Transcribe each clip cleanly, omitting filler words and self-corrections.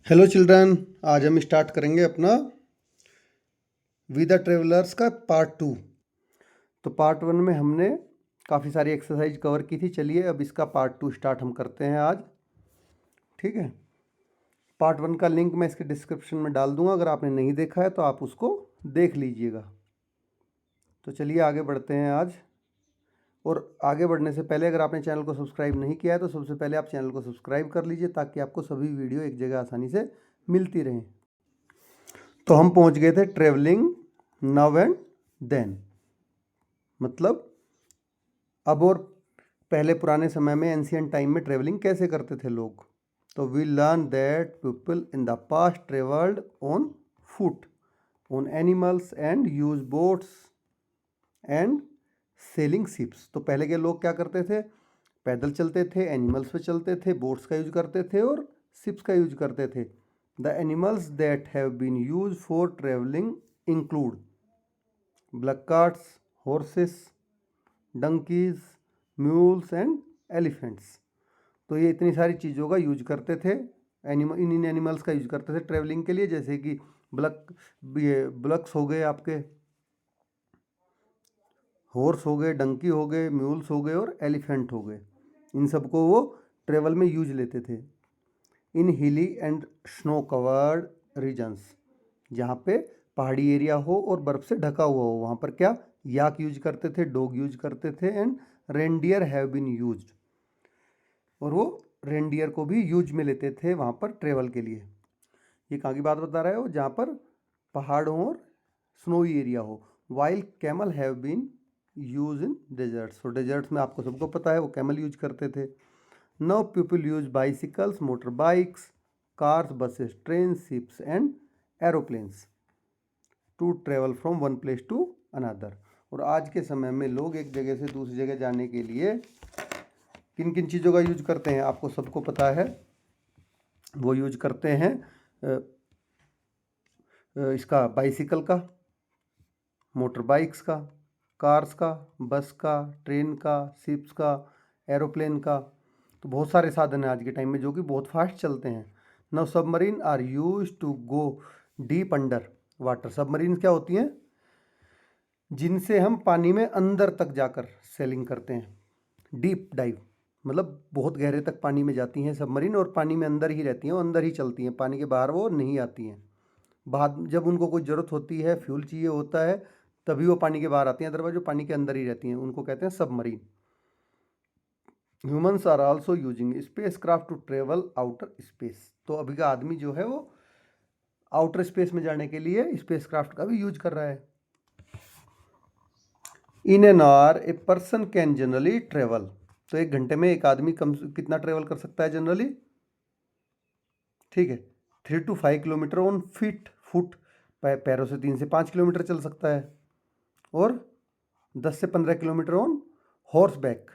Hello children. आज हम start करेंगे अपना वी द ट्रेवलर्स का पार्ट 2। तो पार्ट 1 में हमने काफ़ी सारी एक्सरसाइज कवर की थी। चलिए अब इसका पार्ट 2 स्टार्ट हम करते हैं आज। ठीक है, पार्ट 1 का लिंक मैं इसके डिस्क्रिप्शन में डाल दूंगा, अगर आपने नहीं देखा है तो आप उसको देख लीजिएगा। तो चलिए आगे बढ़ते हैं आज। और आगे बढ़ने से पहले अगर आपने चैनल को सब्सक्राइब नहीं किया है तो सबसे पहले आप चैनल को सब्सक्राइब कर लीजिए, ताकि आपको सभी वीडियो एक जगह आसानी से मिलती रहें। तो हम पहुंच गए थे ट्रेवलिंग नाउ एंड देन, मतलब अब और पहले पुराने समय में एंशियंट टाइम में ट्रेवलिंग कैसे करते थे लोग। तो we learn that people in the past travelled on foot, on animals and use boats and sailing ships. तो पहले के लोग क्या करते थे? पैदल चलते थे, एनिमल्स पे चलते थे, बोट्स का यूज करते थे और शिप्स का यूज करते थे। The animals that have been use for travelling include black carts, horses, donkeys, mules and elephants. तो ये इतनी सारी चीज़ों का यूज करते थे, इन एनिमल्स का यूज करते थे ट्रेवलिंग के लिए। जैसे कि ये ब्लक्स हो गए, आपके हॉर्स हो गए, डंकी हो गए, म्यूल्स हो गए और एलिफेंट हो गए। इन सबको वो ट्रेवल में यूज लेते थे। इन हिली एंड स्नो कवर्ड रीजन्स, जहाँ पे पहाड़ी एरिया हो और बर्फ़ से ढका हुआ हो, वहाँ पर क्या याक यूज करते थे, डॉग यूज करते थे and reindeer have been used. और वो रेंडियर को भी यूज में लेते थे वहाँ पर ट्रेवल के लिए। ये कहाँ की बात बता रहा है वो? जहाँ पर पहाड़ हो और स्नोई एरिया हो। While camel have been use in deserts, और डेजर्ट्स में आपको सबको पता है वो कैमल यूज करते थे। Now people use bicycles, motor bikes, cars, buses, train, ships and aeroplanes to travel from one place to another. और आज के समय में लोग एक जगह से दूसरी जगह जाने के लिए किन किन चीज़ों का यूज करते हैं आपको सबको पता है। वो यूज करते हैं इसका बाइसिकल का, मोटर बाइक्स का, कार्स का, बस का, ट्रेन का, शिप्स का, एरोप्लेन का। तो बहुत सारे साधन हैं आज के टाइम में जो कि बहुत फास्ट चलते हैं। Now submarine are use to go deep under water. Submarine क्या होती हैं? जिनसे हम पानी में अंदर तक जाकर सेलिंग करते हैं। डीप डाइव मतलब बहुत गहरे तक पानी में जाती हैं सबमरीन, और पानी में अंदर ही रहती हैं, और अंदर ही चलती हैं, पानी के बाहर वो नहीं आती हैं। बाद जब उनको कोई ज़रूरत होती है, फ्यूल चाहिए होता है, तभी वो पानी के बाहर आती हैं, अदरवाइज वो पानी के अंदर ही रहती हैं। उनको कहते हैं submarine. Humans are also using space craft to travel outer space. तो अभी का आदमी जो है वो आउटर स्पेस में जाने के लिए स्पेस क्राफ्ट का भी यूज कर रहा है। In an hour a person can generally travel. तो एक घंटे में एक आदमी कितना ट्रेवल कर सकता है जनरली? ठीक है, 3 to 5 किलोमीटर ऑन फुट, पैरों से 3 से 5 किलोमीटर चल सकता है। और 10 से 15 किलोमीटर ऑन हॉर्स बैक,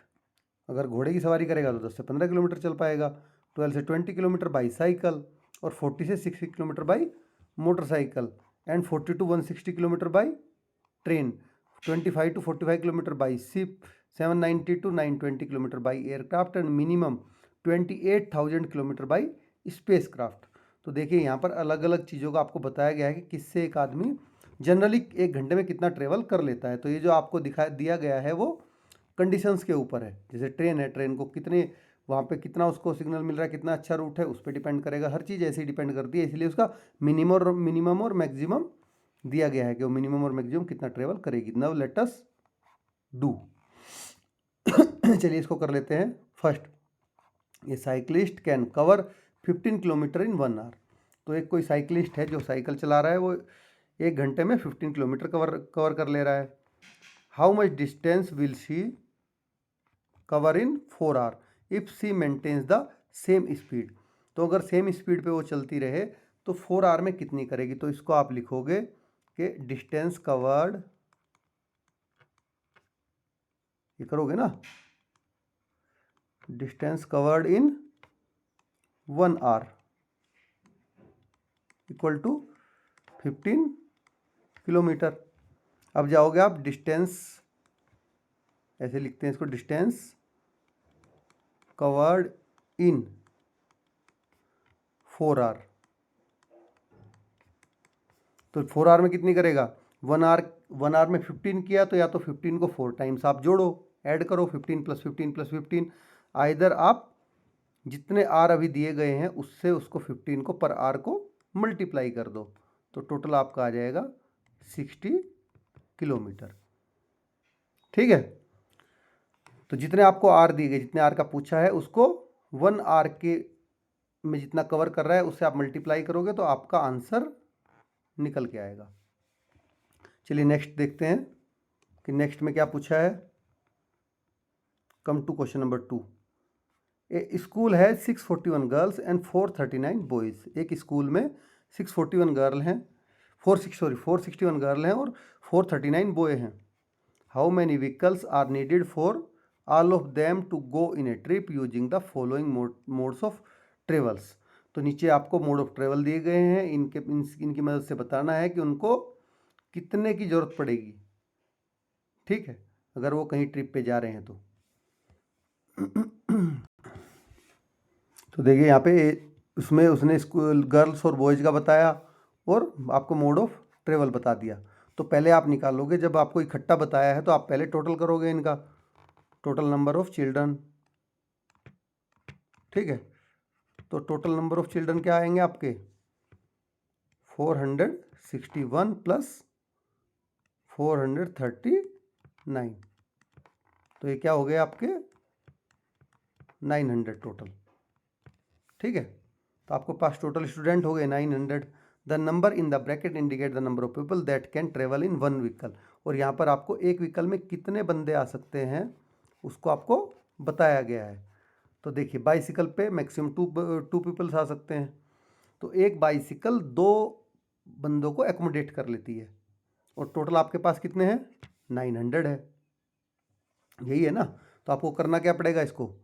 अगर घोड़े की सवारी करेगा तो 10 से 15 किलोमीटर चल पाएगा। 12 से 20 किलोमीटर बाई साइकिल, और 40 से 60 kilometre by motorcycle, and 40 to 160 kilometre by train, 25 to 45 kilometre by ship, 790 to 920 kilometre by aircraft, and minimum 28,000 kilometre by space craft. तो देखिए यहाँ पर अलग अलग चीज़ों का आपको बताया गया है कि किससे एक आदमी जनरली एक घंटे में कितना ट्रेवल कर लेता है। तो ये जो आपको दिया गया है वो कंडीशंस के ऊपर है। जैसे ट्रेन है, ट्रेन को कितने वहाँ पे कितना उसको सिग्नल मिल रहा है, कितना अच्छा रूट है, उस पर डिपेंड करेगा। हर चीज़ ऐसे ही डिपेंड करती है, इसलिए उसका मिनिमम और मैक्सिमम दिया गया है कि वो मिनिमम और मैक्सिमम कितना ट्रेवल करेगी। Now let us do. चलिए इसको कर लेते हैं। फर्स्ट, ये cyclist can cover 15 kilometre in 1 hour. तो एक कोई साइकिलिस्ट है जो साइकिल चला रहा है, वो एक घंटे में 15 किलोमीटर कवर कर ले रहा है। How much distance will she cover in 4 hour if she maintains the same speed. तो अगर सेम स्पीड पे वो चलती रहे तो 4 आवर में कितनी करेगी? तो इसको आप लिखोगे कि डिस्टेंस कवर्ड, ये करोगे ना, distance covered in 1 hour equal to 15 kilometre. अब जाओगे आप डिस्टेंस, ऐसे लिखते हैं इसको, डिस्टेंस कवर्ड इन 4 आवर तो 4 आवर में कितनी करेगा, 1 आवर में 15 किया तो या तो 15 को 4 टाइम्स आप जोड़ो, ऐड करो 15 + 15 + 15, आइदर आप जितने आर अभी दिए गए हैं उससे उसको 15 को पर आर को मल्टीप्लाई कर दो, तो टोटल आपका आ जाएगा 60 किलोमीटर। ठीक है, तो जितने आपको आर दिए गए, जितने आर का पूछा है उसको 1 आर के में जितना कवर कर रहा है उससे आप मल्टीप्लाई करोगे तो आपका आंसर निकल के आएगा। चलिए नेक्स्ट देखते हैं कि नेक्स्ट में क्या पूछा है। Come to question number 2। A school है 641 गर्ल्स एंड 439 बॉयज़। एक स्कूल में 641 गर्ल हैं, 461 गर्ल हैं और 439 बॉय हैं। How many vehicles are needed for all of them to go in a trip using the following modes of travels. तो नीचे आपको मोड ऑफ ट्रेवल दिए गए हैं, इनकी मदद से बताना है कि उनको कितने की ज़रूरत पड़ेगी। ठीक है, अगर वो कहीं ट्रिप पे जा रहे हैं तो देखिए यहाँ पे उसमें उसने स्कूल गर्ल्स और बॉयज़ का बताया और आपको मोड ऑफ ट्रेवल बता दिया। तो पहले आप निकालोगे, जब आपको इकट्ठा बताया है तो आप पहले टोटल करोगे इनका, टोटल नंबर ऑफ चिल्ड्रन। ठीक है, तो टोटल नंबर ऑफ चिल्ड्रन क्या आएंगे आपके 461 + 439, तो ये क्या हो गए आपके 900 टोटल। ठीक है, तो आपके पास टोटल स्टूडेंट हो गए 900। The number in the bracket indicate the number of people that can travel in one vehicle. और यहाँ पर आपको एक व्हीकल में कितने बंदे आ सकते हैं उसको आपको बताया गया है। तो देखिए बाइसिकल पे मैक्सिमम टू पीपल्स आ सकते हैं, तो एक बाइसिकल 2 बंदों को एकोमोडेट कर लेती है और टोटल आपके पास कितने हैं 900 है, यही है ना। तो आपको करना क्या पड़ेगा, इसको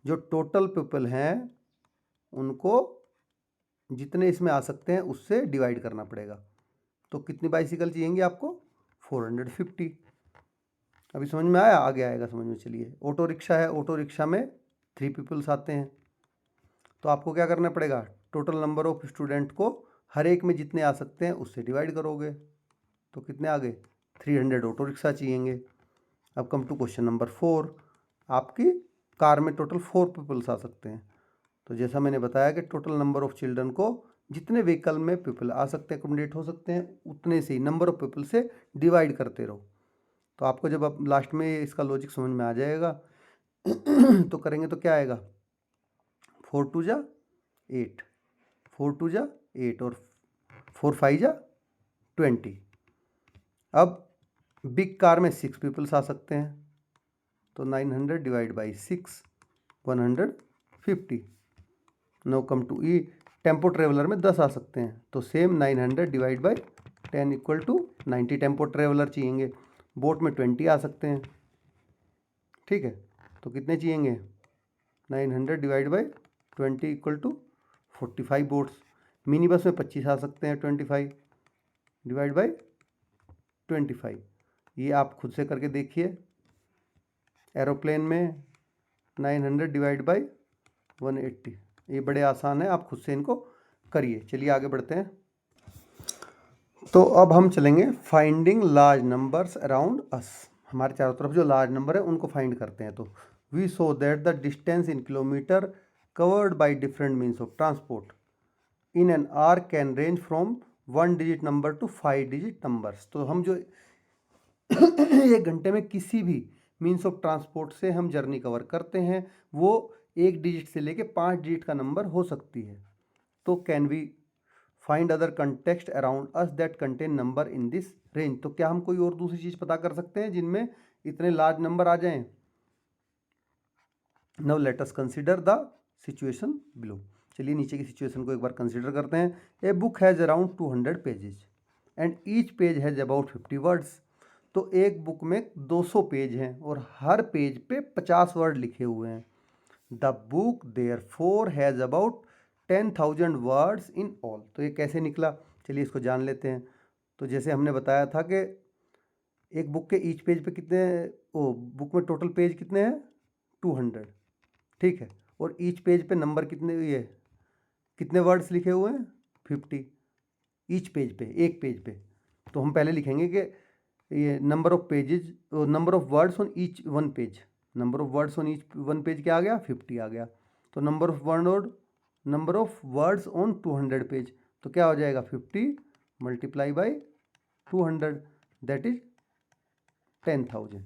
जो टोटल पीपल हैं उनको जितने इसमें आ सकते हैं उससे डिवाइड करना पड़ेगा। तो कितनी बाइसिकल चाहिए आपको 450। अभी समझ में आया, आगे आएगा समझ में। चलिए ऑटो रिक्शा है, ऑटो रिक्शा में 3 पीपल्स आते हैं, तो आपको क्या करना पड़ेगा, टोटल नंबर ऑफ स्टूडेंट को हर एक में जितने आ सकते हैं उससे डिवाइड करोगे, तो कितने आ गए 300 ऑटो रिक्शा चाहिए। अब कम टू क्वेश्चन नंबर 4। आपकी कार में टोटल 4 पीपल्स आ सकते हैं, तो जैसा मैंने बताया कि टोटल नंबर ऑफ चिल्ड्रन को जितने व्हीकल में पीपल आ सकते हैं, एकोमोडेट हो सकते हैं, उतने से ही नंबर ऑफ पीपल से डिवाइड करते रहो। तो आपको जब आप लास्ट में इसका लॉजिक समझ में आ जाएगा तो करेंगे तो क्या आएगा 4 2 जा 8, 4 2 जा 8 और 4 5 जा 20। अब बिग कार में 6 पीपल्स आ सकते हैं, तो 900 divide by 6 150। No come to E tempo traveller में 10 आ सकते हैं, तो same 900 divide by 10 equal to 90 tempo traveller चाहिए। बोट में 20 आ सकते हैं। ठीक है, तो कितने चाहिए 900 divide by 20 equal to 45 boats. Mini bus में 25 आ सकते हैं, 25 डिवाइड बाई 25, ये आप खुद से करके देखिए। एरोप्लेन में 900 डिवाइड बाई 180, ये बड़े आसान है, आप खुद से इनको करिए। चलिए आगे बढ़ते हैं। तो अब हम चलेंगे finding large numbers around us. हमारे चारों तरफ जो लार्ज नंबर है उनको फाइंड करते हैं। तो we so that the distance in kilometre covered by different means of transport in N R can range from 1 digit number to 5 digit numbers. तो हम जो 1 घंटे में किसी भी मीन्स ऑफ ट्रांसपोर्ट से हम जर्नी कवर करते हैं वो 1 डिजिट से लेके 5 डिजिट का नंबर हो सकती है। तो can we find other context around us that contain number in this range. तो क्या हम कोई और दूसरी चीज़ पता कर सकते हैं जिनमें इतने लार्ज नंबर आ जाएं। Now let us consider the situation below. चलिए नीचे की सिचुएशन को एक बार कंसिडर करते हैं। A book has around 200 pages and each page has about 50 words. तो एक बुक में 200 पेज हैं और हर पेज पे 50 वर्ड लिखे हुए हैं। The book therefore has about 10,000 words in all. तो ये कैसे निकला, चलिए इसको जान लेते हैं। तो जैसे हमने बताया था कि एक बुक के ईच पेज पे कितने, बुक में टोटल पेज कितने हैं 200। ठीक है, और ईच पेज पे नंबर कितने, ये कितने वर्ड्स लिखे हुए हैं 50। ईच पेज पे, एक पेज पे। तो हम पहले लिखेंगे कि ये number of pages, number of words on each one page, number of words on each one page क्या आ गया, 50 आ गया। तो number of words on 200 page, तो क्या हो जाएगा 50 मल्टीप्लाई बाई 200, दैट इज 10,000।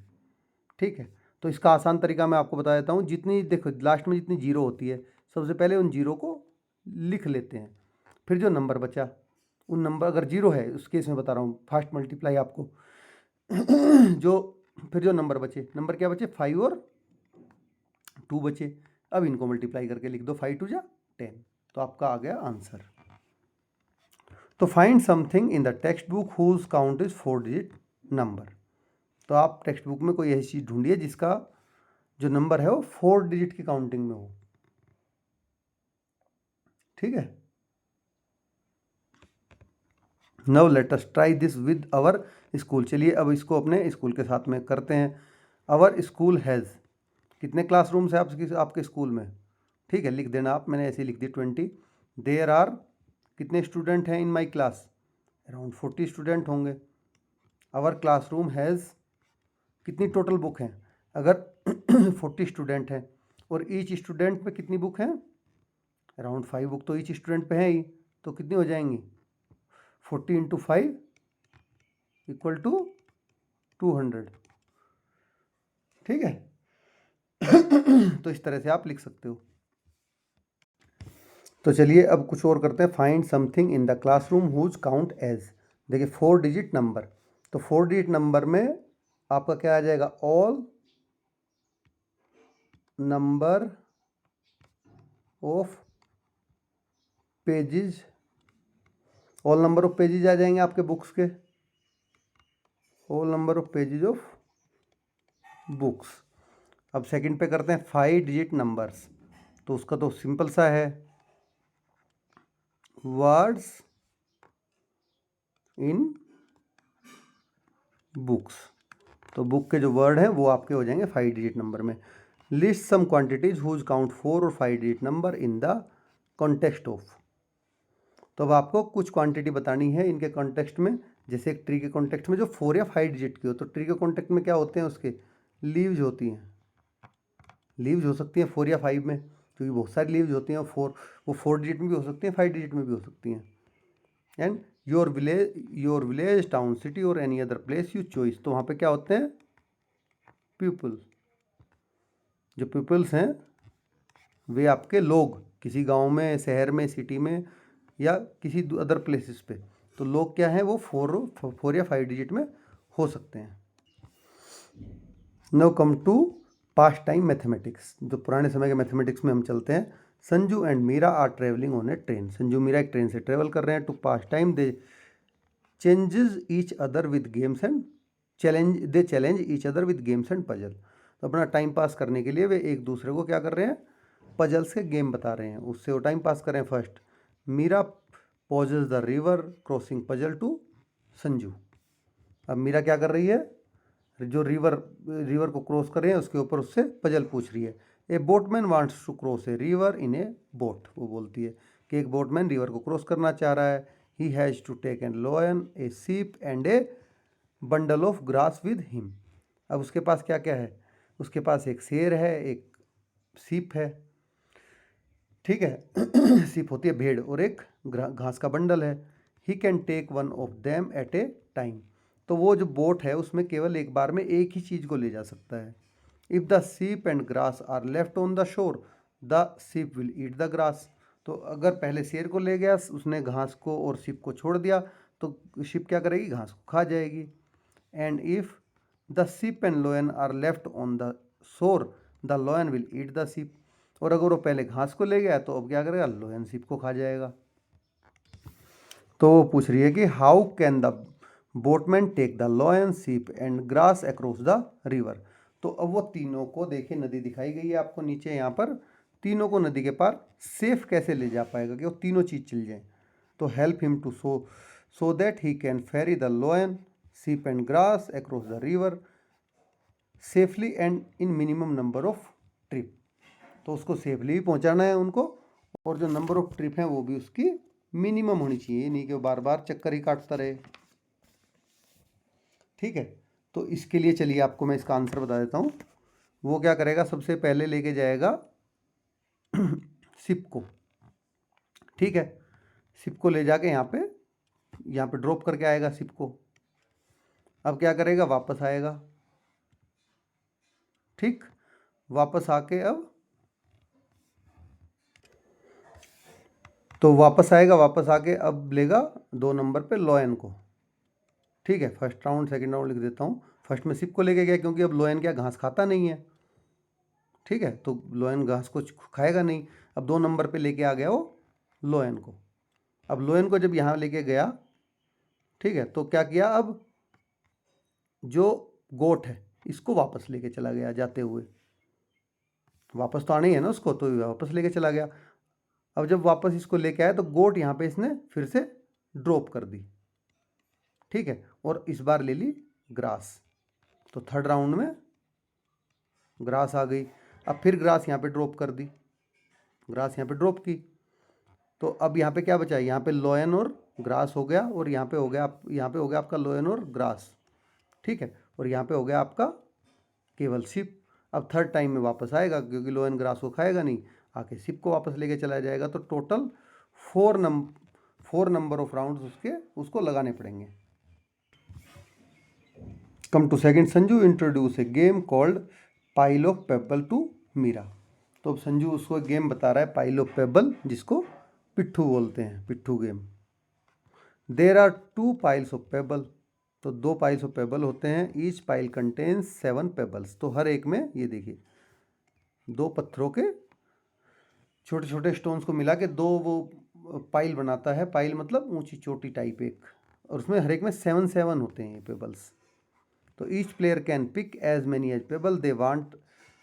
ठीक है, तो इसका आसान तरीका मैं आपको बता देता हूँ। जितनी देखो लास्ट में जितनी जीरो होती है, सबसे पहले उन जीरो को लिख लेते हैं, फिर जो नंबर बचा उन नंबर, अगर जीरो है उस केस में बता रहा हूँ फास्ट मल्टीप्लाई आपको जो फिर जो नंबर बचे, नंबर क्या बचे, 5 और 2 बचे। अब इनको मल्टीप्लाई करके लिख दो, 5 2 जा 10, तो आपका आ गया आंसर। तो find something in the text book whose count is 4 digit number. तो आप टेक्स्ट बुक में कोई ऐसी चीज ढूंढिए जिसका जो नंबर है वो 4 डिजिट की काउंटिंग में हो। ठीक है, now let us try this with our school. चलिए अब इसको अपने स्कूल के साथ में करते हैं। अवर स्कूल हैज़, कितने क्लासरूम्स है आपके स्कूल में, ठीक है, लिख देना आप, मैंने ऐसे लिख दी 20। देयर आर, कितने स्टूडेंट हैं इन माई क्लास, अराउंड 40 स्टूडेंट होंगे। आवर क्लासरूम हैज़, कितनी टोटल बुक हैं, अगर 40 स्टूडेंट हैं और ईच स्टूडेंट पे कितनी बुक हैं, अराउंड 5 बुक तो ईच स्टूडेंट पे है ही, तो कितनी हो जाएंगी, 40 × 5 इक्वल टू 200। ठीक है तो इस तरह से आप लिख सकते हो। तो चलिए अब कुछ और करते हैं। Find something in the classroom whose count as, देखिए 4 डिजिट नंबर, तो 4 डिजिट नंबर में आपका क्या आ जाएगा, all number of pages, all number of pages आ जाएंगे आपके बुक्स के, all number of pages of books. अब सेकंड पे करते हैं 5 डिजिट नंबर्स, तो उसका तो सिंपल सा है, वर्ड्स इन बुक्स, तो बुक के जो वर्ड हैं वो आपके हो जाएंगे 5 डिजिट नंबर में। List some quantities whose count 4 और 5 digit number in the context of. तो अब आपको कुछ क्वांटिटी बतानी है इनके कॉन्टेक्स्ट में। जैसे एक ट्री के कॉन्टेक्स्ट में जो 4 या 5 डिजिट की हो, तो ट्री के कॉन्टेक्स्ट में क्या होते हैं, उसके लीव्स होती हैं, लीव्स हो सकती हैं 4 या 5 में, क्योंकि बहुत सारी लीव्स होती हैं, वो 4 डिजिट में भी हो सकती हैं, 5 डिजिट में भी हो सकती हैं। And your village town city और any other place you choice, तो वहाँ पे क्या होते हैं, पीपल, जो पीपल्स हैं वे आपके लोग, किसी गांव में, शहर में, सिटी में या किसी अदर प्लेसेस पे, तो लोग क्या हैं वो 4 या 5 डिजिट में हो सकते हैं। Now come to past time mathematics, जो पुराने समय के मैथमेटिक्स में हम चलते हैं। Sanju and Meera are travelling on a train, Sanju Meera एक ट्रेन से ट्रेवल कर रहे हैं। To pass time they changes each other with games and challenge each other with games and puzzle, तो अपना टाइम पास करने के लिए वे एक दूसरे को क्या कर रहे हैं, पजल्स के गेम बता रहे हैं, उससे वो टाइम पास कर रहे हैं। First, Meera poses the river crossing puzzle to Sanju. अब मीरा क्या कर रही है, जो रिवर को क्रॉस कर रहे हैं उसके ऊपर उससे पजल पूछ रही है। A boatman wants to cross a river in a boat, वो बोलती है कि एक बोटमैन रिवर को क्रॉस करना चाह रहा है। He has to take an lion a sheep and a bundle of grass with him. अब उसके पास क्या क्या है, उसके पास एक शेर है, एक सीप है, ठीक है सीप होती है भेड़, और एक घास का बंडल है। He can take one of them at a time, तो वो जो बोट है उसमें केवल एक बार में एक ही चीज़ को ले जा सकता है। If the sheep and grass are left on the shore the sheep will eat the grass, तो अगर पहले शेर को ले गया उसने घास को और सीप को छोड़ दिया तो शिप क्या करेगी, घास को खा जाएगी। And if the sheep and lion are left on the shore the lion will eat the sheep, और अगर वो पहले घास को ले गया तो अब क्या करेगा, लोयन सीप को खा जाएगा। तो वो पूछ रही है कि how can the boatman take the lion sheep and grass across the river. तो अब वो तीनों को, देखिए नदी दिखाई गई है आपको नीचे यहाँ पर, तीनों को नदी के पार सेफ कैसे ले जा पाएगा कि वो तीनों चीज़ चल जाए। तो help him to so that he can ferry the lion sheep and grass across the river safely and in minimum number of trip, तो उसको सेफली भी पहुँचाना है उनको, और जो नंबर ऑफ ट्रिप हैं वो भी उसकी मिनिमम होनी चाहिए, नहीं कि वो बार बार चक्कर ही काटता रहे। ठीक है, तो इसके लिए चलिए आपको मैं इसका आंसर बता देता हूँ। वो क्या करेगा, सबसे पहले लेके जाएगा सिप को। ठीक है, सिप को ले जाके यहाँ पे ड्रॉप करके आएगा सिप को। अब क्या करेगा, वापस आएगा। ठीक, वापस आके वापस आएगा, वापस आके अब लेगा 2 नंबर पे लोयन को। ठीक है, फर्स्ट राउंड सेकंड राउंड लिख देता हूँ। फर्स्ट में सिप को लेके गया, क्योंकि अब लोयन क्या घास खाता नहीं है। ठीक है, तो लोयन घास को खाएगा नहीं। अब 2 नंबर पे लेके आ गया वो लोयन को। अब लोयन को जब यहाँ लेके गया, ठीक है, तो क्या किया, अब जो गोट है इसको वापस लेके चला गया जाते हुए। वापस तो आना ही है ना उसको, तो वापस लेके चला गया। अब जब वापस इसको लेके आया तो गोट यहाँ पे इसने फिर से ड्रॉप कर दी। ठीक है, और इस बार ले ली ग्रास। तो थर्ड राउंड में ग्रास आ गई। अब फिर ग्रास यहाँ पे ड्रॉप कर दी, ग्रास यहाँ पे ड्रॉप की। तो अब यहाँ पे क्या बचा, यहाँ पे लोयन और ग्रास हो गया, और यहाँ पे हो गया आपका लोयन और ग्रास। ठीक है, और यहाँ पे हो गया आपका केवल सिप। अब थर्ड टाइम में वापस आएगा, क्योंकि लोयन ग्रास को खाएगा नहीं, आके सिप को वापस लेके चला जाएगा। तो टोटल 4 नंबर ऑफ राउंड्स उसको लगाने पड़ेंगे। Come to second, Sanju introduce a game called pile of pebble to Meera. तो अब संजू उसको गेम बता रहा है पाइल ऑफ पेबल, जिसको पिट्ठू बोलते हैं, pitthu game. There are 2 piles of pebble. तो 2 पाइल्स ऑफ पेबल होते हैं। Each pile contains 7 pebbles. तो हर एक में ये देखिए 2 पत्थरों के छोटे छोटे स्टोन्स को मिला के 2 वो पाइल बनाता है। पाइल मतलब ऊंची चोटी टाइप एक, और उसमें हर एक में 7 होते हैं पेबल्स। तो each player can pick as many as pebble they want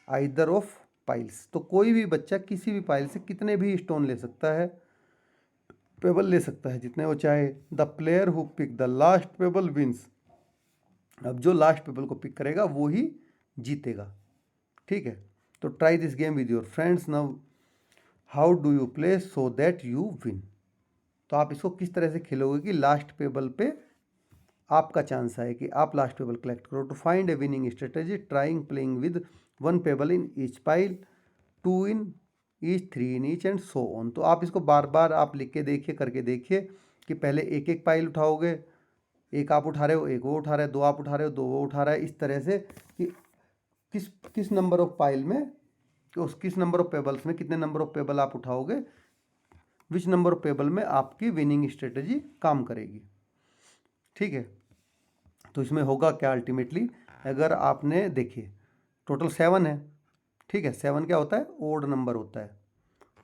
either of piles. तो कोई भी बच्चा किसी भी पाइल से कितने भी स्टोन ले सकता है, पेबल ले सकता है, जितने वो चाहे। The player who pick the last pebble wins. अब जो लास्ट पेबल को पिक करेगा वो ही जीतेगा। ठीक है, तो try this game with your friends now. How do you play so that you win. तो आप इसको किस तरह से खेलोगे कि लास्ट पेबल पे आपका चांस आए कि आप लास्ट पेबल कलेक्ट करो। To find a winning strategy, trying playing with 1 pebble in each pile, 2 in each, 3 in each, and so on. तो आप इसको बार बार आप लिख के देखिए, करके देखिए कि पहले एक एक पाइल उठाओगे, एक आप उठा रहे हो, एक वो उठा रहे हो, 2 आप उठा रहे हो, 2 वो उठा रहा है, इस तरह से कि किस नंबर ऑफ पाइल में, किस नंबर ऑफ पेबल्स में कितने नंबर ऑफ पेबल आप उठाओगे, विच नंबर ऑफ पेबल में आपकी विनिंग स्ट्रेटेजी काम करेगी। ठीक है, तो इसमें होगा क्या अल्टीमेटली, अगर आपने देखिए टोटल 7 है। ठीक है, 7 क्या होता है, ओड नंबर होता है।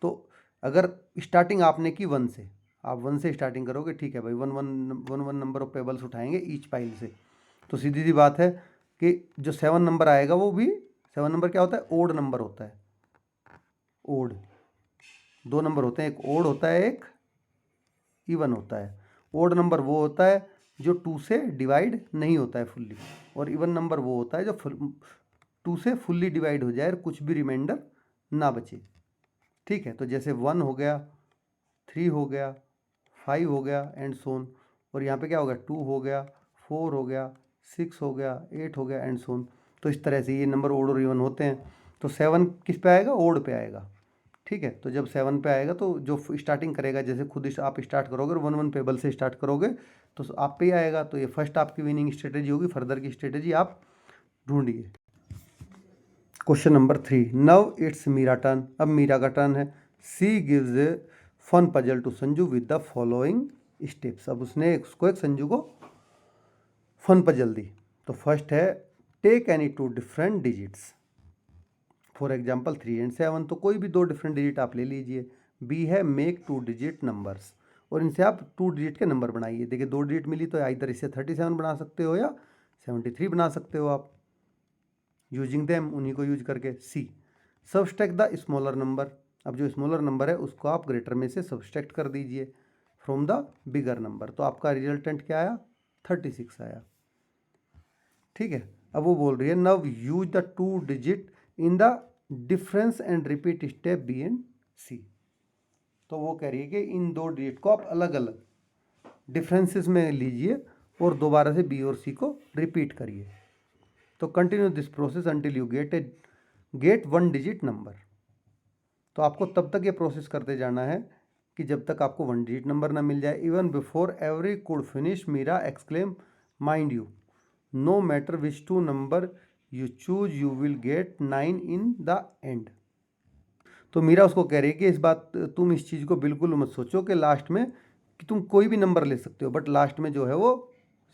तो अगर स्टार्टिंग आपने की 1 से, आप 1 से स्टार्टिंग करोगे, ठीक है भाई, वन नंबर ऑफ पेबल्स उठाएंगे ईच पाइल से। तो सीधी सी बात है कि जो 7 नंबर आएगा वो भी 7 नंबर क्या होता है, ओड नंबर होता है। ओड 2 नंबर होते हैं, एक ओड होता है, एक इवन होता है। ओड नंबर वो होता है जो 2 से डिवाइड नहीं होता है फुल्ली, और इवन नंबर वो होता है जो 2 से फुल्ली डिवाइड हो जाए और कुछ भी रिमाइंडर ना बचे। ठीक है, तो जैसे 1 हो गया, 3 हो गया, 5 हो गया, एंड सोन। और यहाँ पे क्या हो गया, 2 हो गया, 4 हो गया, 6 हो गया, 8 हो गया, एंड सोन। तो इस तरह से ये नंबर ओड और इवन होते हैं। तो 7 किस पे आएगा, ओड पे आएगा। ठीक है, तो जब 7 पे आएगा तो जो स्टार्टिंग करेगा, जैसे खुद आप स्टार्ट करोगे और 1 पेबल से स्टार्ट करोगे तो आप पे ही आएगा। तो ये फर्स्ट आपकी विनिंग स्ट्रेटेजी होगी। फर्दर की स्ट्रेटेजी आप ढूंढिए। क्वेश्चन नंबर 3, नव इट्स मीरा टर्न। अब मीरा का टर्न है। She gives a fun puzzle to Sanju with the following steps. अब उसने उसको एक संजू को फन पजल दी। तो फर्स्ट है, take any 2 different digits, for example 3 and 7। तो कोई भी 2 डिफरेंट डिजिट आप ले लीजिए। बी है, मेक 2 डिजिट नंबर्स, और इनसे आप 2 डिजिट के नंबर बनाइए। देखिए 2 डिजिट मिली तो इधर इससे 37 बना सकते हो या 73 बना सकते हो आप, यूजिंग देम, उन्हीं को यूज करके। सी, सबस्ट्रैक्ट द स्मॉलर नंबर। अब जो स्मॉलर नंबर है उसको आप ग्रेटर में से सबस्ट्रैक्ट कर दीजिए फ्रॉम द बिगर नंबर। तो आपका रिजल्टेंट क्या आया, 36 आया। ठीक है, अब वो बोल रही है, now use the 2 digit in the difference and repeat step B and C. तो वो कह रही है कि इन दो डिजिट को आप अलग अलग डिफरेंसेस में लीजिए और दोबारा से बी और सी को रिपीट करिए। तो continue this process until you get one digit number. तो आपको तब तक ये प्रोसेस करते जाना है कि जब तक आपको वन डिजिट नंबर ना मिल जाए। Even before every could finish Meera exclaim mind you no matter which two number you choose you will get 9 in the end. तो मीरा उसको कह रही है कि तुम इस चीज़ को बिल्कुल मत सोचो कि लास्ट में कि तुम कोई भी नंबर ले सकते हो, बट लास्ट में जो है वो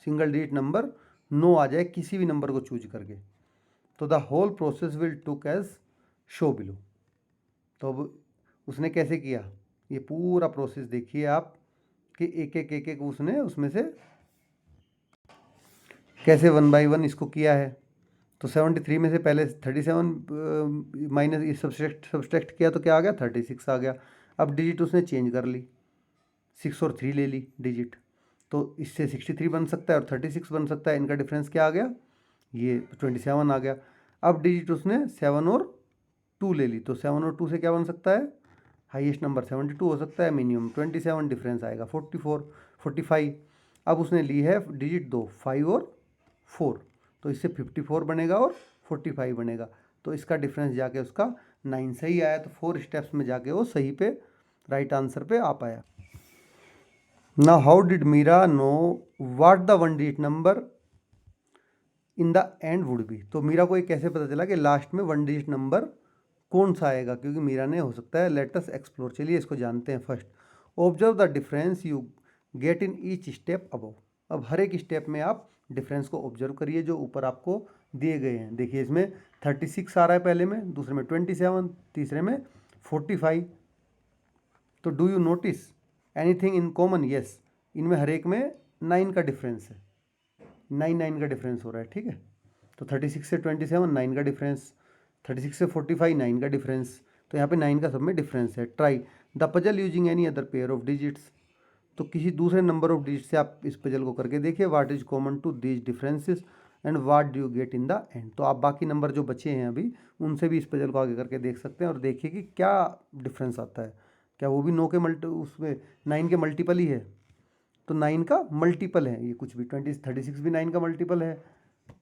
सिंगल डिजिट नंबर 9 आ जाए किसी भी नंबर को चूज करके। तो the whole process will took as show below. तो अब उसने कैसे किया, ये पूरा प्रोसेस देखिए आप कि एक उसने उसमें से कैसे 1 बाई 1 इसको किया है। तो 73 में से पहले 37 माइनस ये सब्सट्रैक्ट किया तो क्या आ गया, 36 आ गया। अब डिजिट उसने चेंज कर ली, 6 और 3 ले ली डिजिट, तो इससे 63 बन सकता है और 36 बन सकता है। इनका डिफरेंस क्या आ गया, ये 27 आ गया। अब डिजिट उसने 7 और 2 ले ली, तो 7 और 2 से क्या बन सकता है, हाईएस्ट नंबर 72 हो सकता है, मिनिमम 27, डिफरेंस आएगा 45। अब उसने ली है डिजिट 2, 5 और 4, तो इससे 54 बनेगा और 45 बनेगा। तो इसका डिफरेंस जाके उसका 9 सही आया। तो 4 स्टेप्स में जाके वो सही पे राइट आंसर पे आ पाया। Now how did Meera know what the one digit number in the end would be. तो मीरा को ये कैसे पता चला कि लास्ट में वन डिजिट नंबर कौन सा आएगा, क्योंकि मीरा ने हो सकता है लेट अस एक्सप्लोर। चलिए इसको जानते हैं। First, observe the difference you get in each step above. अब हर एक स्टेप में आप डिफरेंस को ऑब्जर्व करिए जो ऊपर आपको दिए गए हैं। देखिए इसमें 36 आ रहा है पहले में, दूसरे में 27, तीसरे में 45। तो do you notice anything in common, yes, इनमें हर एक में 9 का डिफरेंस है, 9 का डिफरेंस हो रहा है, ठीक है। तो 36 से 27 9 का डिफरेंस, 36 से 45 9 का डिफरेंस, तो यहाँ पे 9 का सब में डिफरेंस है। Try the puzzle using any other pair of digits. तो किसी दूसरे नंबर ऑफ डिजिट से आप इस पजल को करके देखिए, what is common to these differences and what do you get in the end. तो आप बाकी नंबर जो बचे हैं अभी उनसे भी इस पजल को आगे करके देख सकते हैं और देखिए कि क्या डिफरेंस आता है। क्या वो भी 9 के उसमें 9 के मल्टीपल ही है, तो 9 का मल्टीपल है ये कुछ भी। 36 भी 9 का मल्टीपल है,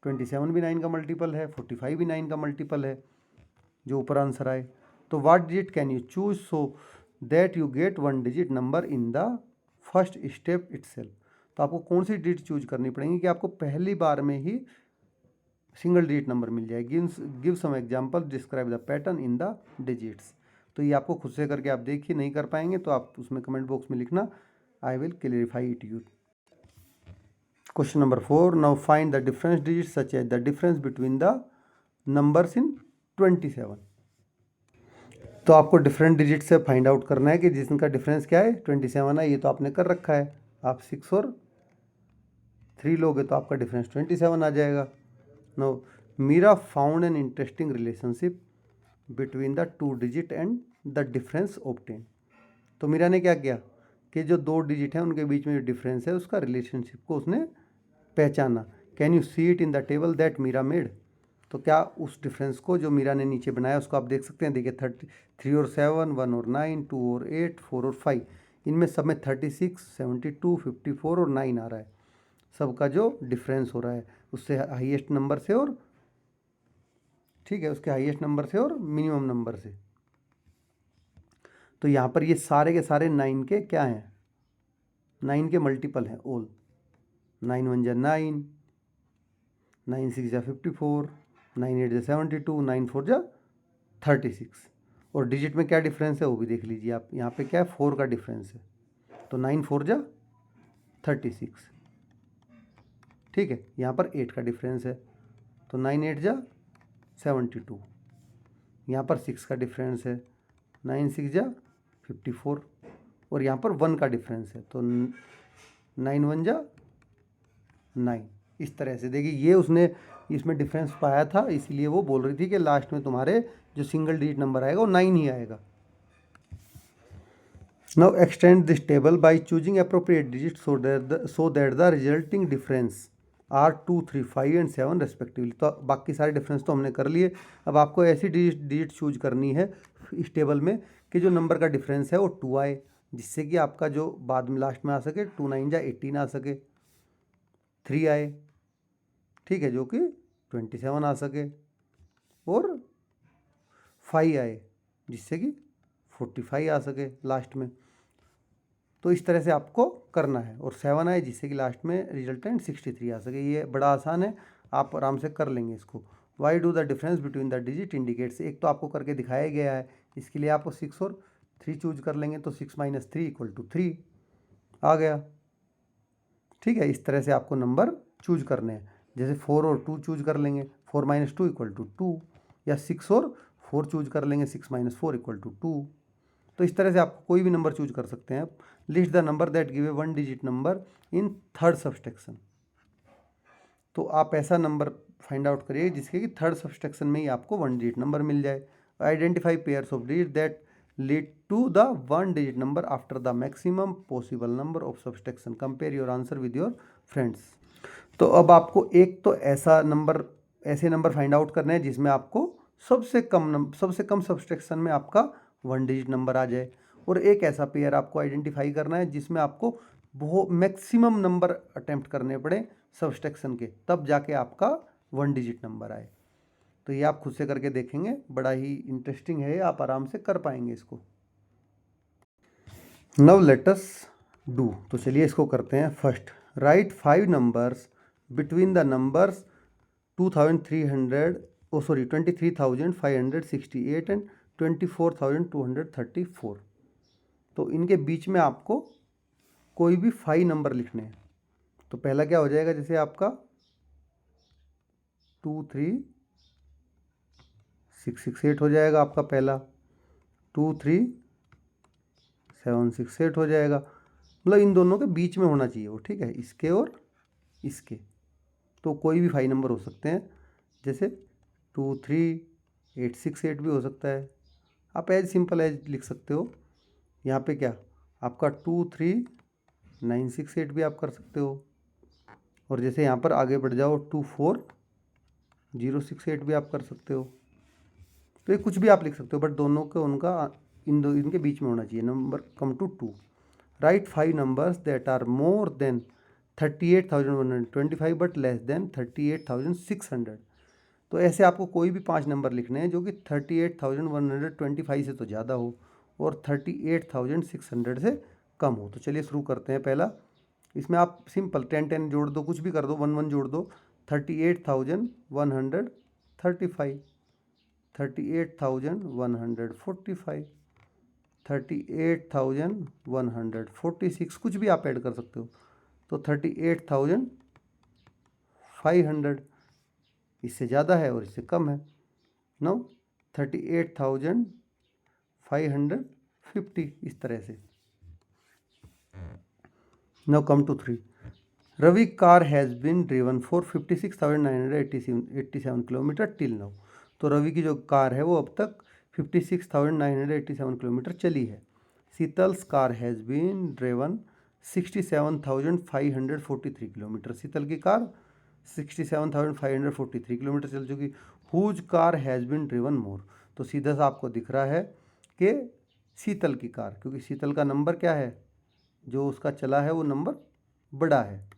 27 भी 9 का मल्टीपल है, 45 भी 9 का मल्टीपल है जो ऊपर आंसर आए। तो what digit can you choose so that you get one digit number in the first step itself. तो आपको कौन सी डिजिट चूज करनी पड़ेगी कि आपको पहली बार में ही सिंगल डिजिट नंबर मिल जाए। Give some example, describe the pattern in the digits. तो ये आपको खुद से करके आप देखिए, नहीं कर पाएंगे तो आप उसमें कमेंट बॉक्स में लिखना, I will clarify it you. Question number 4, now find the difference digit such as the difference between the numbers in 27। तो आपको डिफरेंट डिजिट से फाइंड आउट करना है कि जिसका डिफरेंस क्या है, 27 है। ये तो आपने कर रखा है, आप 6 और 3 लोगे तो आपका डिफरेंस 27 आ जाएगा। No Meera found an interesting relationship between the 2 digit and the difference obtain. तो मीरा ने क्या किया कि जो 2 डिजिट हैं उनके बीच में जो डिफरेंस है उसका रिलेशनशिप को उसने पहचाना। Can you see it in the table that Meera made. तो क्या उस डिफरेंस को जो मीरा ने नीचे बनाया उसको आप देख सकते हैं। देखिए 3 और 7, 1 और 9, 2 और 8, 4 और 5, इनमें सब में 36, 72, 54 और 9 आ रहा है। सबका जो डिफरेंस हो रहा है उससे हाईएस्ट नंबर से और, ठीक है, उसके हाईएस्ट नंबर से और मिनिमम नंबर से। तो यहाँ पर ये सारे के सारे 9 के क्या हैं, 9 के मल्टीपल हैं ऑल। 9 1 जा 9, 9 6 जा 54, 9 8 जा 72, 9 4 जा 36। और डिजिट में क्या डिफरेंस है वो भी देख लीजिए आप। यहाँ पे क्या है, 4 का डिफरेंस है, तो 9 4 जा 36, ठीक है। यहाँ पर 8 का डिफरेंस है, तो 9 8 जा 72। यहाँ पर 6 का डिफरेंस है, 9 6 जा 54। और यहाँ पर 1 का डिफरेंस है, तो 9 1 जा 9। इस तरह से देखिए ये उसने इसमें डिफरेंस पाया था, इसीलिए वो बोल रही थी कि लास्ट में तुम्हारे जो सिंगल डिजिट नंबर आएगा वो 9 ही आएगा। Now extend this table by choosing appropriate digit so that the resulting difference are 2 3 5 and 7 respectively. तो बाकी सारे डिफरेंस तो हमने कर लिए। अब आपको ऐसी डिजिट चूज करनी है इस टेबल में कि जो नंबर का डिफरेंस है वो 2 आए, जिससे कि आपका जो बाद में लास्ट में आ सके 2 9 जा 18 आ सके, 3 आए, ठीक है, जो कि 27 आ सके, और 5 आए जिससे कि 45 आ सके लास्ट में। तो इस तरह से आपको करना है, और 7 आए जिससे कि लास्ट में रिजल्टेंट 63 आ सके। ये बड़ा आसान है, आप आराम से कर लेंगे इसको। Why do the difference between the digit indicates, एक तो आपको करके दिखाया गया है, इसके लिए आपको 6 और 3 चूज कर लेंगे, तो 6 - 3 = 3 आ गया, ठीक है। इस तरह से आपको नंबर चूज करने हैं। जैसे 4 और 2 चूज कर लेंगे, 4 - 2 = 2, या 6 और 4 चूज कर लेंगे, 6 - 4 = 2। तो इस तरह से आप कोई भी नंबर चूज कर सकते हैं। List the number that give a 1 digit number in third subtraction, तो आप ऐसा नंबर फाइंड आउट करिए जिसके कि थर्ड सबट्रैक्शन में ही आपको 1 डिजिट नंबर मिल जाए। Identify pairs of digit that lead to the 1 digit number after the maximum possible number of subtraction, compare your answer with your friends. तो अब आपको एक तो ऐसे नंबर फाइंड आउट करने हैं जिसमें आपको सबसे कम सबट्रैक्शन में आपका 1 डिजिट नंबर आ जाए, और एक ऐसा पेयर आपको आइडेंटिफाई करना है जिसमें आपको बहुत मैक्सिमम नंबर अटेम्प्ट करने पड़े सबट्रैक्शन के, तब जाके आपका 1 डिजिट नंबर आए। तो ये आप खुद से करके देखेंगे, बड़ा ही इंटरेस्टिंग है, आप आराम से कर पाएंगे इसको। नव लेट अस डू, तो चलिए इसको करते हैं। First, right 5 numbers between the numbers 23,568 and 24,234। तो इनके बीच में आपको कोई भी 5 नंबर लिखने हैं। तो पहला क्या हो जाएगा, जैसे आपका 23,668 हो जाएगा आपका पहला, 23,768 हो जाएगा, मतलब इन दोनों के बीच में होना चाहिए वो, ठीक है, इसके और इसके। तो कोई भी 5 नंबर हो सकते हैं, जैसे 23,868 भी हो सकता है, आप एज सिंपल एज लिख सकते हो। यहाँ पे क्या आपका 23,968 भी आप कर सकते हो, और जैसे यहाँ पर आगे बढ़ जाओ 24,068 भी आप कर सकते हो। तो ये कुछ भी आप लिख सकते हो, बट दोनों के इनके बीच में होना चाहिए। Number come to 2, write 5 numbers that are more than 38,125 but less than 38,600। तो ऐसे आपको कोई भी 5 नंबर लिखने हैं जो कि 38,125 से तो ज़्यादा हो और 38,600 से कम हो। तो चलिए शुरू करते हैं। पहला, इसमें आप सिंपल 10 जोड़ दो, कुछ भी कर दो, 1 1 जोड़ दो, 38,135, 38,145, 38,146, कुछ भी आप ऐड कर सकते हो। तो 38,500, इससे ज़्यादा है और इससे कम है। नो 38,550, इस तरह से। Now come to 3, Ravi car has been driven for 56,987 kilometre till now. तो रवि की जो कार है वो अब तक 56,987 किलोमीटर चली है। Sheetal's car has been driven 67,543 kilometre, Sheetal की कार 67,543 किलोमीटर चल चुकी। Whose car has been driven more, तो सीधा सा आपको दिख रहा है कि शीतल की कार, क्योंकि शीतल का नंबर क्या है, जो उसका चला है वो नंबर बड़ा है,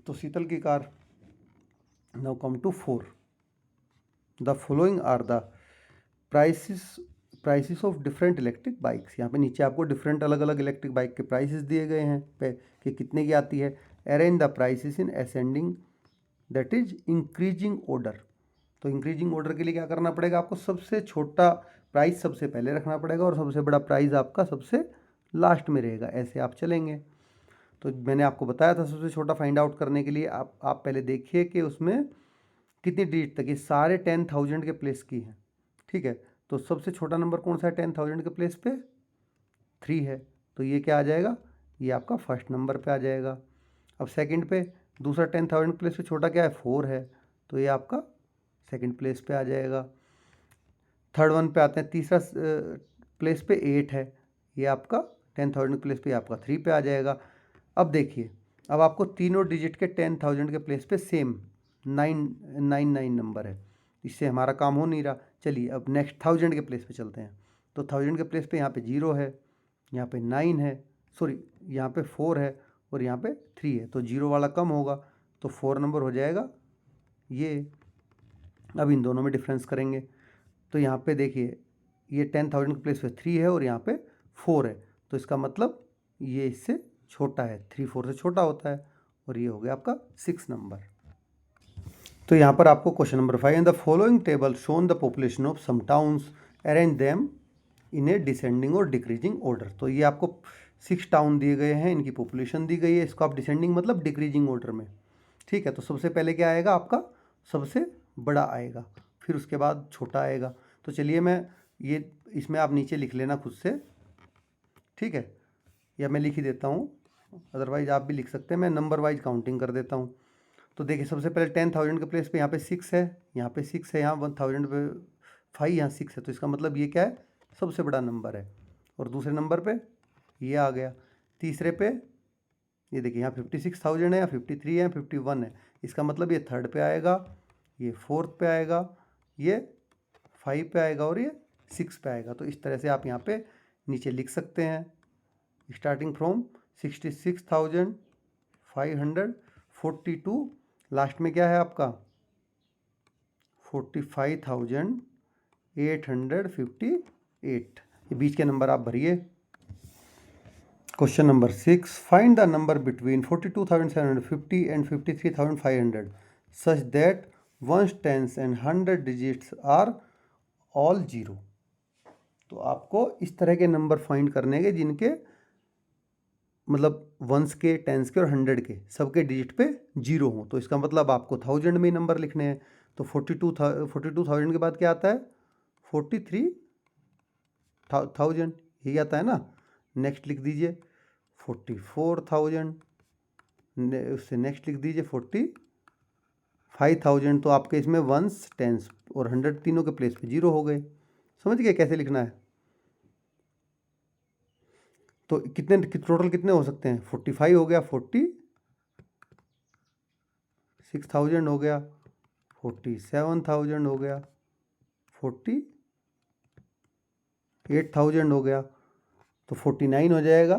तो शीतल की car. Now come to 4, the following are the prices of different electric bikes. यहाँ पे नीचे आपको डिफरेंट अलग अलग इलेक्ट्रिक बाइक के प्राइसेस दिए गए हैं कि कितने की आती है। Arrange the prices in ascending, that is increasing order. तो इंक्रीजिंग ऑर्डर के लिए क्या करना पड़ेगा, आपको सबसे छोटा प्राइस सबसे पहले रखना पड़ेगा और सबसे बड़ा प्राइस आपका सबसे लास्ट में रहेगा, ऐसे आप चलेंगे। तो मैंने आपको बताया था सबसे छोटा फाइंड आउट करने के लिए आप पहले देखिए कि उसमें कितनी डिजिट तक, ये सारे 10,000 के प्लेस की हैं, ठीक है। तो सबसे छोटा नंबर कौन सा है 10,000 के प्लेस पे, 3 है, तो ये क्या आ जाएगा, ये आपका फर्स्ट नंबर पे आ जाएगा। अब सेकंड पे दूसरा 10,000 के प्लेस पे छोटा क्या है, 4 है, तो ये आपका सेकंड प्लेस पे आ जाएगा। थर्ड वन पे आते हैं, तीसरा प्लेस पे 8 है, ये आपका 10,000 के प्लेस पे आपका 3 पे आ जाएगा। अब देखिए, अब आपको तीनों डिजिट के 10,000 के प्लेस पे सेम 999 नंबर है, इससे हमारा काम हो नहीं रहा। चलिए अब नेक्स्ट 1000 के प्लेस पे चलते हैं। तो 1000 के प्लेस पे यहाँ पे 0 है, यहाँ पे 9 है, सॉरी यहाँ पे 4 है और यहाँ पे 3 है, तो 0 वाला कम होगा, तो 4 नंबर हो जाएगा ये। अब इन दोनों में डिफरेंस करेंगे तो यहाँ पे देखिए ये 10,000 के प्लेस पे 3 है और यहाँ पे 4 है, तो इसका मतलब ये इससे छोटा है, 3 4 से छोटा होता है, और ये हो गया आपका 6 नंबर। तो यहाँ पर आपको question number 5, in the following table shown the population of some towns, arrange them in a descending और डिक्रीजिंग ऑर्डर। तो ये आपको 6 टाउन दिए गए हैं, इनकी पॉपुलेशन दी गई है, इसको आप डिसेंडिंग मतलब डिक्रीजिंग ऑर्डर में, ठीक है। तो सबसे पहले क्या आएगा आपका, सबसे बड़ा आएगा, फिर उसके बाद छोटा आएगा। तो चलिए मैं ये इसमें आप नीचे लिख लेना खुद से, ठीक है, या मैं लिख ही देता हूँ, अदरवाइज आप भी लिख सकते हैं, मैं नंबर वाइज काउंटिंग कर देता हूँ। तो देखिए सबसे पहले 10,000 के प्लेस पे यहाँ पे 6 है, यहाँ पे 6 है, यहाँ 1000 पे 5, यहाँ 6 है, तो इसका मतलब ये क्या है, सबसे बड़ा नंबर है। और दूसरे नंबर पे ये आ गया, तीसरे पे ये देखिए यहाँ 56,000 है, या 53 है, 51 है, इसका मतलब ये थर्ड पे आएगा, ये फोर्थ पे आएगा, ये 5 पे आएगा और ये 6 पे आएगा। तो इस तरह से आप यहाँ पे नीचे लिख सकते हैं, स्टार्टिंग फ्रॉम 66,542, लास्ट में क्या है आपका 45,858, ये बीच के नंबर आप भरिए। Question number 6, find the number between 42,750 and 53,500 such that ones, tens and 100 digits are all 0। तो आपको इस तरह के नंबर फाइंड करने के जिनके मतलब वंस के, टेंस के और 100 के सबके डिजिट पे 0 हो। तो इसका मतलब आपको 1000 में नंबर लिखने हैं, तो 42,000 के बाद क्या आता है 43,000, यही आता है ना। नेक्स्ट लिख दीजिए 44,000, उससे नेक्स्ट लिख दीजिए 45,000। तो आपके इसमें वंस, टेंस और 100 तीनों के प्लेस पे 0 हो गए। समझ गए कैसे लिखना है। तो कितने टोटल कितने हो सकते हैं, 45 हो गया, 46,000 हो गया, 47,000 हो गया, 48,000 हो गया, तो 49 हो जाएगा,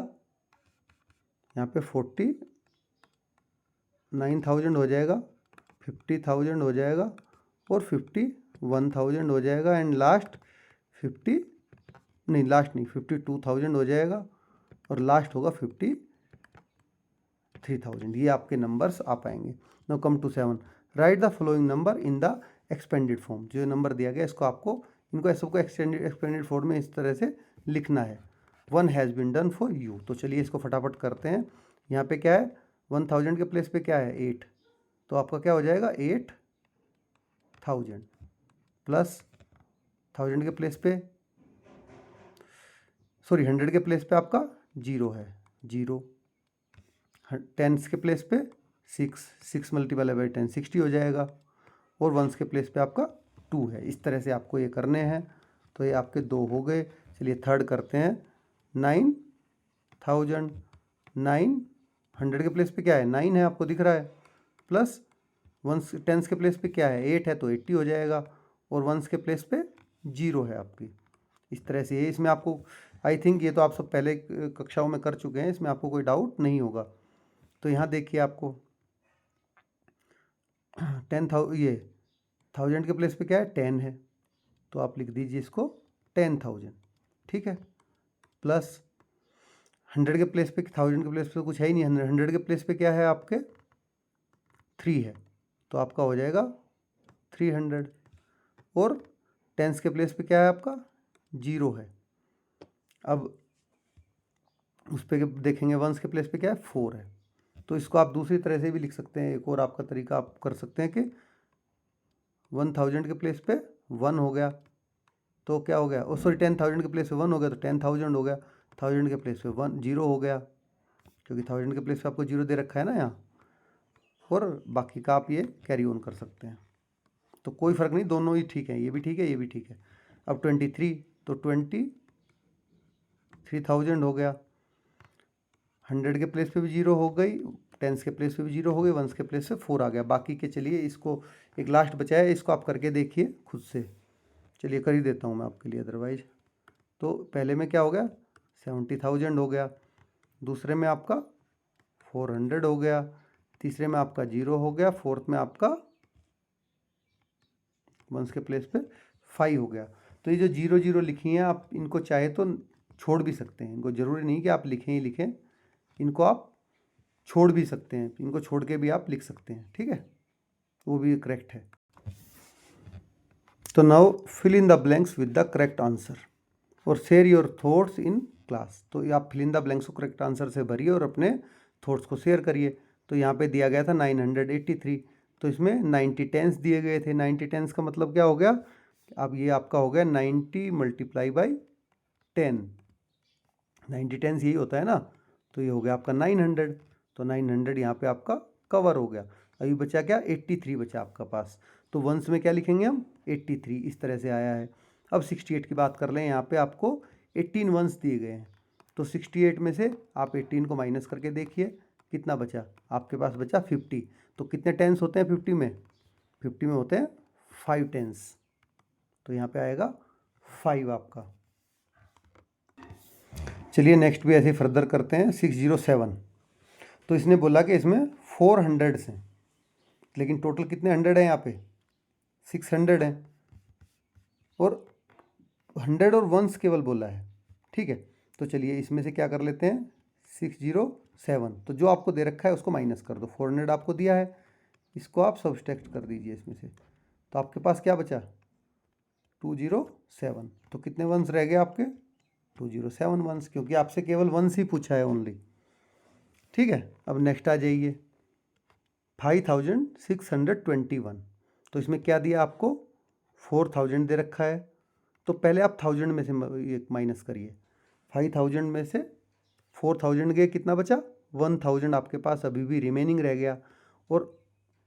यहाँ पे 49,000 हो जाएगा, 50,000 हो जाएगा और 51,000 हो जाएगा, एंड लास्ट 52,000 हो जाएगा और लास्ट होगा 53,000। ये आपके नंबर्स आ पाएंगे। Now come to 7, write the following number in the expanded form. जो नंबर दिया गया इसको आपको इनको सबको एक्सपेंडेड फॉर्म में इस तरह से लिखना है। 1 has been done for you. तो चलिए इसको फटाफट करते हैं। यहाँ पे क्या है 1000 के प्लेस पे क्या है 8, तो आपका क्या हो जाएगा 8,000 प्लस 1000 के प्लेस पे, सॉरी 100 के प्लेस पे आपका 0 है, 0, टेंस के प्लेस पे 6 मल्टीप्लाई बाई 10 60 हो जाएगा, और वंस के प्लेस पे आपका 2 है। इस तरह से आपको ये करने हैं। तो ये आपके 2 हो गए। चलिए थर्ड करते हैं, 9,000, 9, 100 के प्लेस पे क्या है 9 है, आपको दिख रहा है, प्लस वंस, टेंस के प्लेस पे क्या है 8 है, तो 80 हो जाएगा, और वंस के प्लेस पे 0 है आपकी। इस तरह से ये, इसमें आपको आई थिंक ये तो आप सब पहले कक्षाओं में कर चुके हैं, इसमें आपको कोई डाउट नहीं होगा। तो यहाँ देखिए आपको 10,000, ये 1000 के प्लेस पे क्या है 10 है, तो आप लिख दीजिए इसको 10,000, ठीक है, प्लस 100 के प्लेस पे, 1000 के प्लेस पे कुछ है ही नहीं, 100 के प्लेस पे क्या है आपके 3 है, तो आपका हो जाएगा 300, और टेंस के प्लेस पे क्या है आपका 0 है। अब उस पर देखेंगे वंस के प्लेस पे क्या है 4 है। तो इसको आप दूसरी तरह से भी लिख सकते हैं। एक और आपका तरीका आप कर सकते हैं कि 1000 के प्लेस पे 1 हो गया, तो क्या हो गया, ओ सॉरी 10,000 के प्लेस पे 1 हो गया तो 10,000 हो गया, 1000 के प्लेस पे 1 0 हो गया, क्योंकि 1000 के प्लेस पे आपको 0 दे रखा है ना यहाँ, और बाकी का आप ये कैरी ऑन कर सकते हैं। तो कोई फ़र्क नहीं, दोनों ही ठीक है, ये भी ठीक है, ये भी ठीक है। अब 23, तो 23,000 हो गया, 100 के प्लेस पे भी 0 हो गई, टेंस के प्लेस पे भी 0 हो गई, वंस के प्लेस पे 4 आ गया। बाकी के चलिए इसको एक लास्ट बचा है, इसको आप करके देखिए खुद से। चलिए कर ही देता हूँ मैं आपके लिए, अदरवाइज तो पहले में क्या हो गया 70,000 हो गया, दूसरे में आपका 400 हो गया, तीसरे में आपका 0 हो गया, फोर्थ में आपका वंस के प्लेस पे 5 हो गया। तो ये जो 0 0 लिखी हैं आप इनको चाहे तो छोड़ भी सकते हैं, इनको ज़रूरी नहीं कि आप लिखें ही लिखें, इनको आप छोड़ भी सकते हैं, इनको छोड़ के भी आप लिख सकते हैं, ठीक है, वो भी करेक्ट है। तो now fill in the blanks with the correct answer और share your thoughts in class. तो ये आप फिल इन द ब्लैंक्स को करेक्ट आंसर से भरिए और अपने थॉट्स को शेयर करिए। तो यहाँ पे दिया गया था 983, तो इसमें 90 टेंस दिए गए थे। 90 टेंस का मतलब क्या हो गया, अब ये आपका हो गया 90 मल्टीप्लाई बाई 10, 90 टेंस यही होता है ना, तो ये हो गया आपका 900। तो 900 यहाँ पे आपका कवर हो गया। अभी बचा क्या 83 बचा आपका पास, तो वंस में क्या लिखेंगे हम 83, इस तरह से आया है। अब 68 की बात कर लें, यहाँ पे आपको 18 वंस दिए गए हैं, तो 68 में से आप 18 को माइनस करके देखिए कितना बचा, आपके पास बचा 50। तो कितने टेंस होते हैं 50 में, 50 में होते हैं 5 टेंस, तो यहाँ पे आएगा 5 आपका। चलिए नेक्स्ट भी ऐसे फर्दर करते हैं 607। तो इसने बोला कि इसमें 400 हैं, लेकिन टोटल कितने 100 है, यहाँ पे 600 है, और 100 और वंस केवल बोला है, ठीक है। तो चलिए इसमें से क्या कर लेते हैं 607, तो जो आपको दे रखा है उसको माइनस कर दो, 400 आपको दिया है, इसको आप सब्सट्रैक्ट कर दीजिए इसमें से, तो आपके पास क्या बचा 207। तो कितने वंस रह गए आपके 207 वंस, क्योंकि आपसे केवल वंस ही पूछा है ओनली, ठीक है। अब नेक्स्ट आ जाइए 5621। तो इसमें क्या दिया आपको 4000 दे रखा है, तो पहले आप 1000 में से ये माइनस करिए, 5000 में से 4000 गए, कितना बचा 1000 आपके पास अभी भी रिमेनिंग रह गया। और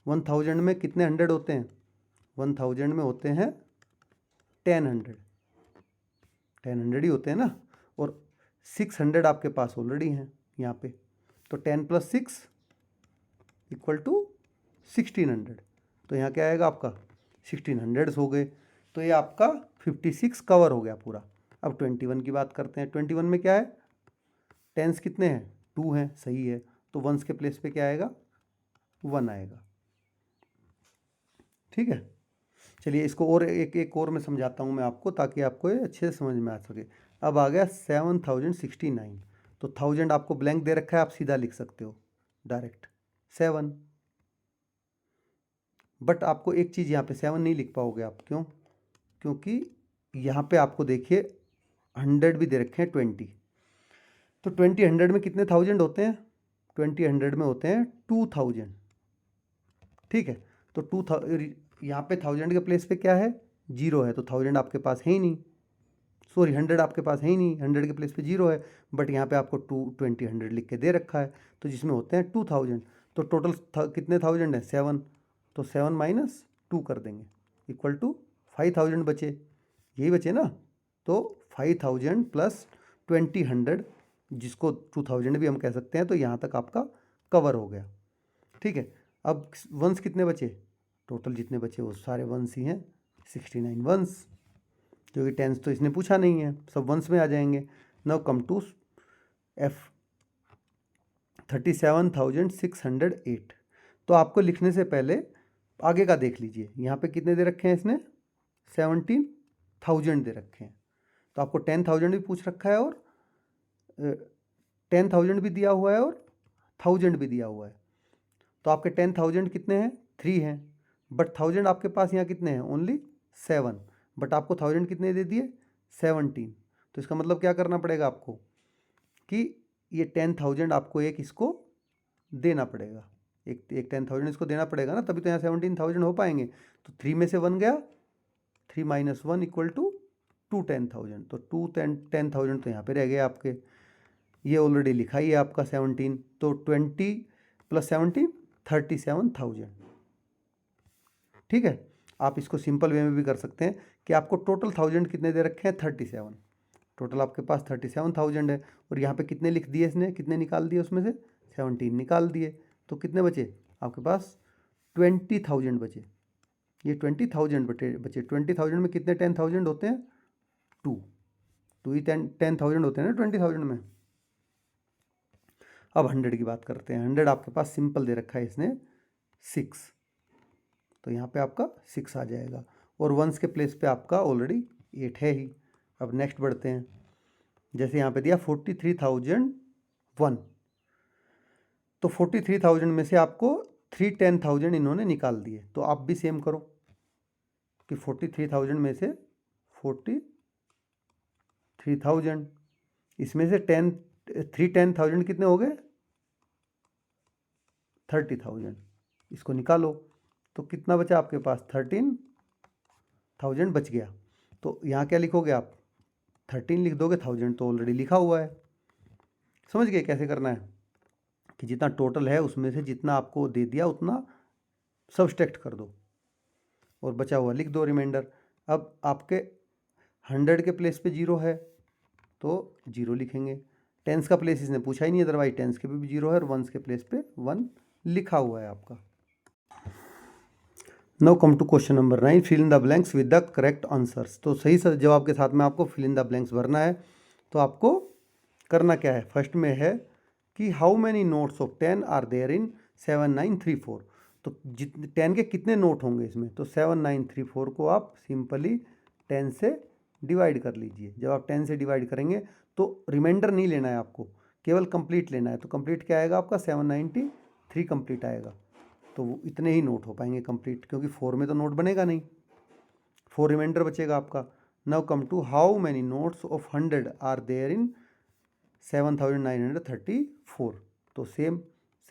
1000 में कितने 100 होते हैं, 1000 में होते हैं 10 100 ही होते हैं ना, और 600 आपके पास ऑलरेडी हैं यहाँ पे, तो 10 + 6 = 1600। तो यहाँ क्या आएगा आपका 1600 हो गए, तो ये आपका 56 कवर हो गया पूरा। अब 21 की बात करते हैं। 21 में क्या है, टेंस कितने हैं 2 हैं, सही है, तो वंस के प्लेस पे क्या आएगा 1 आएगा, ठीक है। चलिए इसको और एक और मैं समझाता हूँ मैं आपको, ताकि आपको ये अच्छे से समझ में आ सके। अब आ गया 7069, तो 1000 आपको ब्लैंक दे रखा है, आप सीधा लिख सकते हो डायरेक्ट 7, बट आपको एक चीज़ यहाँ पे 7 नहीं लिख पाओगे आप, क्यों, क्योंकि यहाँ पे आपको देखिए 100 भी दे रखे हैं 20, तो 20 100 में कितने 1000 होते हैं, 20 100 में होते हैं 2000, ठीक है। तो 2000 यहाँ पे 1000 के प्लेस पे क्या है 0 है, तो 1000 आपके पास है ही नहीं, सॉरी 100 आपके पास है ही नहीं, 100 के प्लेस पे 0 है, बट यहाँ पे आपको 20 100 लिख के दे रखा है, तो जिसमें होते हैं 2000, तो टोटल कितने 1000 है 7, तो 7 - 2 कर देंगे = 5000 बचे, यही बचे ना। तो 5000 + 20 100, जिसको 2000 भी हम कह सकते हैं, तो यहाँ तक आपका कवर हो गया, ठीक है। अब वंस कितने बचे, टोटल जितने बचे वो सारे वंस ही हैं, 69 वंस, क्योंकि टेंस तो इसने पूछा नहीं है, सब वंस में आ जाएंगे। Now come to F 37,608। तो आपको लिखने से पहले आगे का देख लीजिए, यहाँ पे कितने दे रखे हैं इसने 17,000 दे रखे हैं, तो आपको 10,000 भी पूछ रखा है, और 10,000 भी दिया हुआ है, और 1000 भी दिया हुआ है। तो आपके 10,000 कितने हैं 3 हैं, बट 1000 आपके पास यहाँ कितने हैं ओनली 7, बट आपको 1000 कितने दे दिए 17। तो इसका मतलब क्या करना पड़ेगा आपको कि ये 10,000 आपको एक इसको देना पड़ेगा, एक 10,000 इसको देना पड़ेगा ना, तभी तो यहाँ 17,000 हो पाएंगे। तो 3 में से 1 गया, 3 - 1 = 2 10,000, तो 2 10,000 तो यहाँ पे रह गए आपके, ये ऑलरेडी लिखा ही है आपका 17, तो 20 + 17 37,000, ठीक है। आप इसको सिंपल वे में भी कर सकते हैं कि आपको टोटल 1000 कितने दे रखे हैं 37, टोटल आपके पास 37,000 है, और यहाँ पे कितने लिख दिए इसने, कितने निकाल दिए उसमें से 17 निकाल दिए, तो कितने बचे आपके पास 20,000 बचे, ये 20,000 बचे। 20,000 में कितने 10,000 होते हैं 2, टू ही 10,000 होते हैं ना 20,000 में। अब 100 की बात करते हैं। 100 आपके पास सिंपल दे रखा है इसने 6, तो यहाँ पे आपका 6 आ जाएगा और वंस के प्लेस पे आपका ऑलरेडी 8 है ही। अब नेक्स्ट बढ़ते हैं। जैसे यहाँ पे दिया 43,001, तो 43,000 में से आपको 10,000 इन्होंने निकाल दिए, तो आप भी सेम करो कि 43,000 में से 43,000 इसमें से 10,000 कितने हो गए 30,000, इसको निकालो तो कितना बचा आपके पास 13,000 बच गया। तो यहाँ क्या लिखोगे आप 13 लिख दोगे, 1000 तो ऑलरेडी लिखा हुआ है। समझ गए कैसे करना है कि जितना टोटल है उसमें से जितना आपको दे दिया उतना सब्सट्रैक्ट कर दो और बचा हुआ लिख दो रिमाइंडर। अब आपके 100 के प्लेस पे 0 है तो 0 लिखेंगे। टेंस का प्लेस इसने पूछा ही नहीं, अदरवाइज टेंस के भी 0 है और वंस के प्लेस पे 1 लिखा हुआ है आपका। Now come to question number 9, fill in the blanks with the correct answers. तो सही जवाब के साथ में आपको फिल इन द ब्लैंक्स भरना है। तो आपको करना क्या है, फर्स्ट में है कि how many notes of 10 are there in 7934। तो जितने 10 के कितने नोट होंगे इसमें, तो 7934 को आप सिंपली 10 से डिवाइड कर लीजिए। जब आप 10 से डिवाइड करेंगे तो रिमाइंडर नहीं लेना है आपको, केवल कंप्लीट लेना है। तो कंप्लीट क्या आएगा आपका 793 कंप्लीट आएगा। तो वो इतने ही नोट हो पाएंगे कंप्लीट, क्योंकि 4 में तो नोट बनेगा नहीं, 4 रिमाइंडर बचेगा आपका। Now come to how many notes of 100 are there in 7,934। तो सेम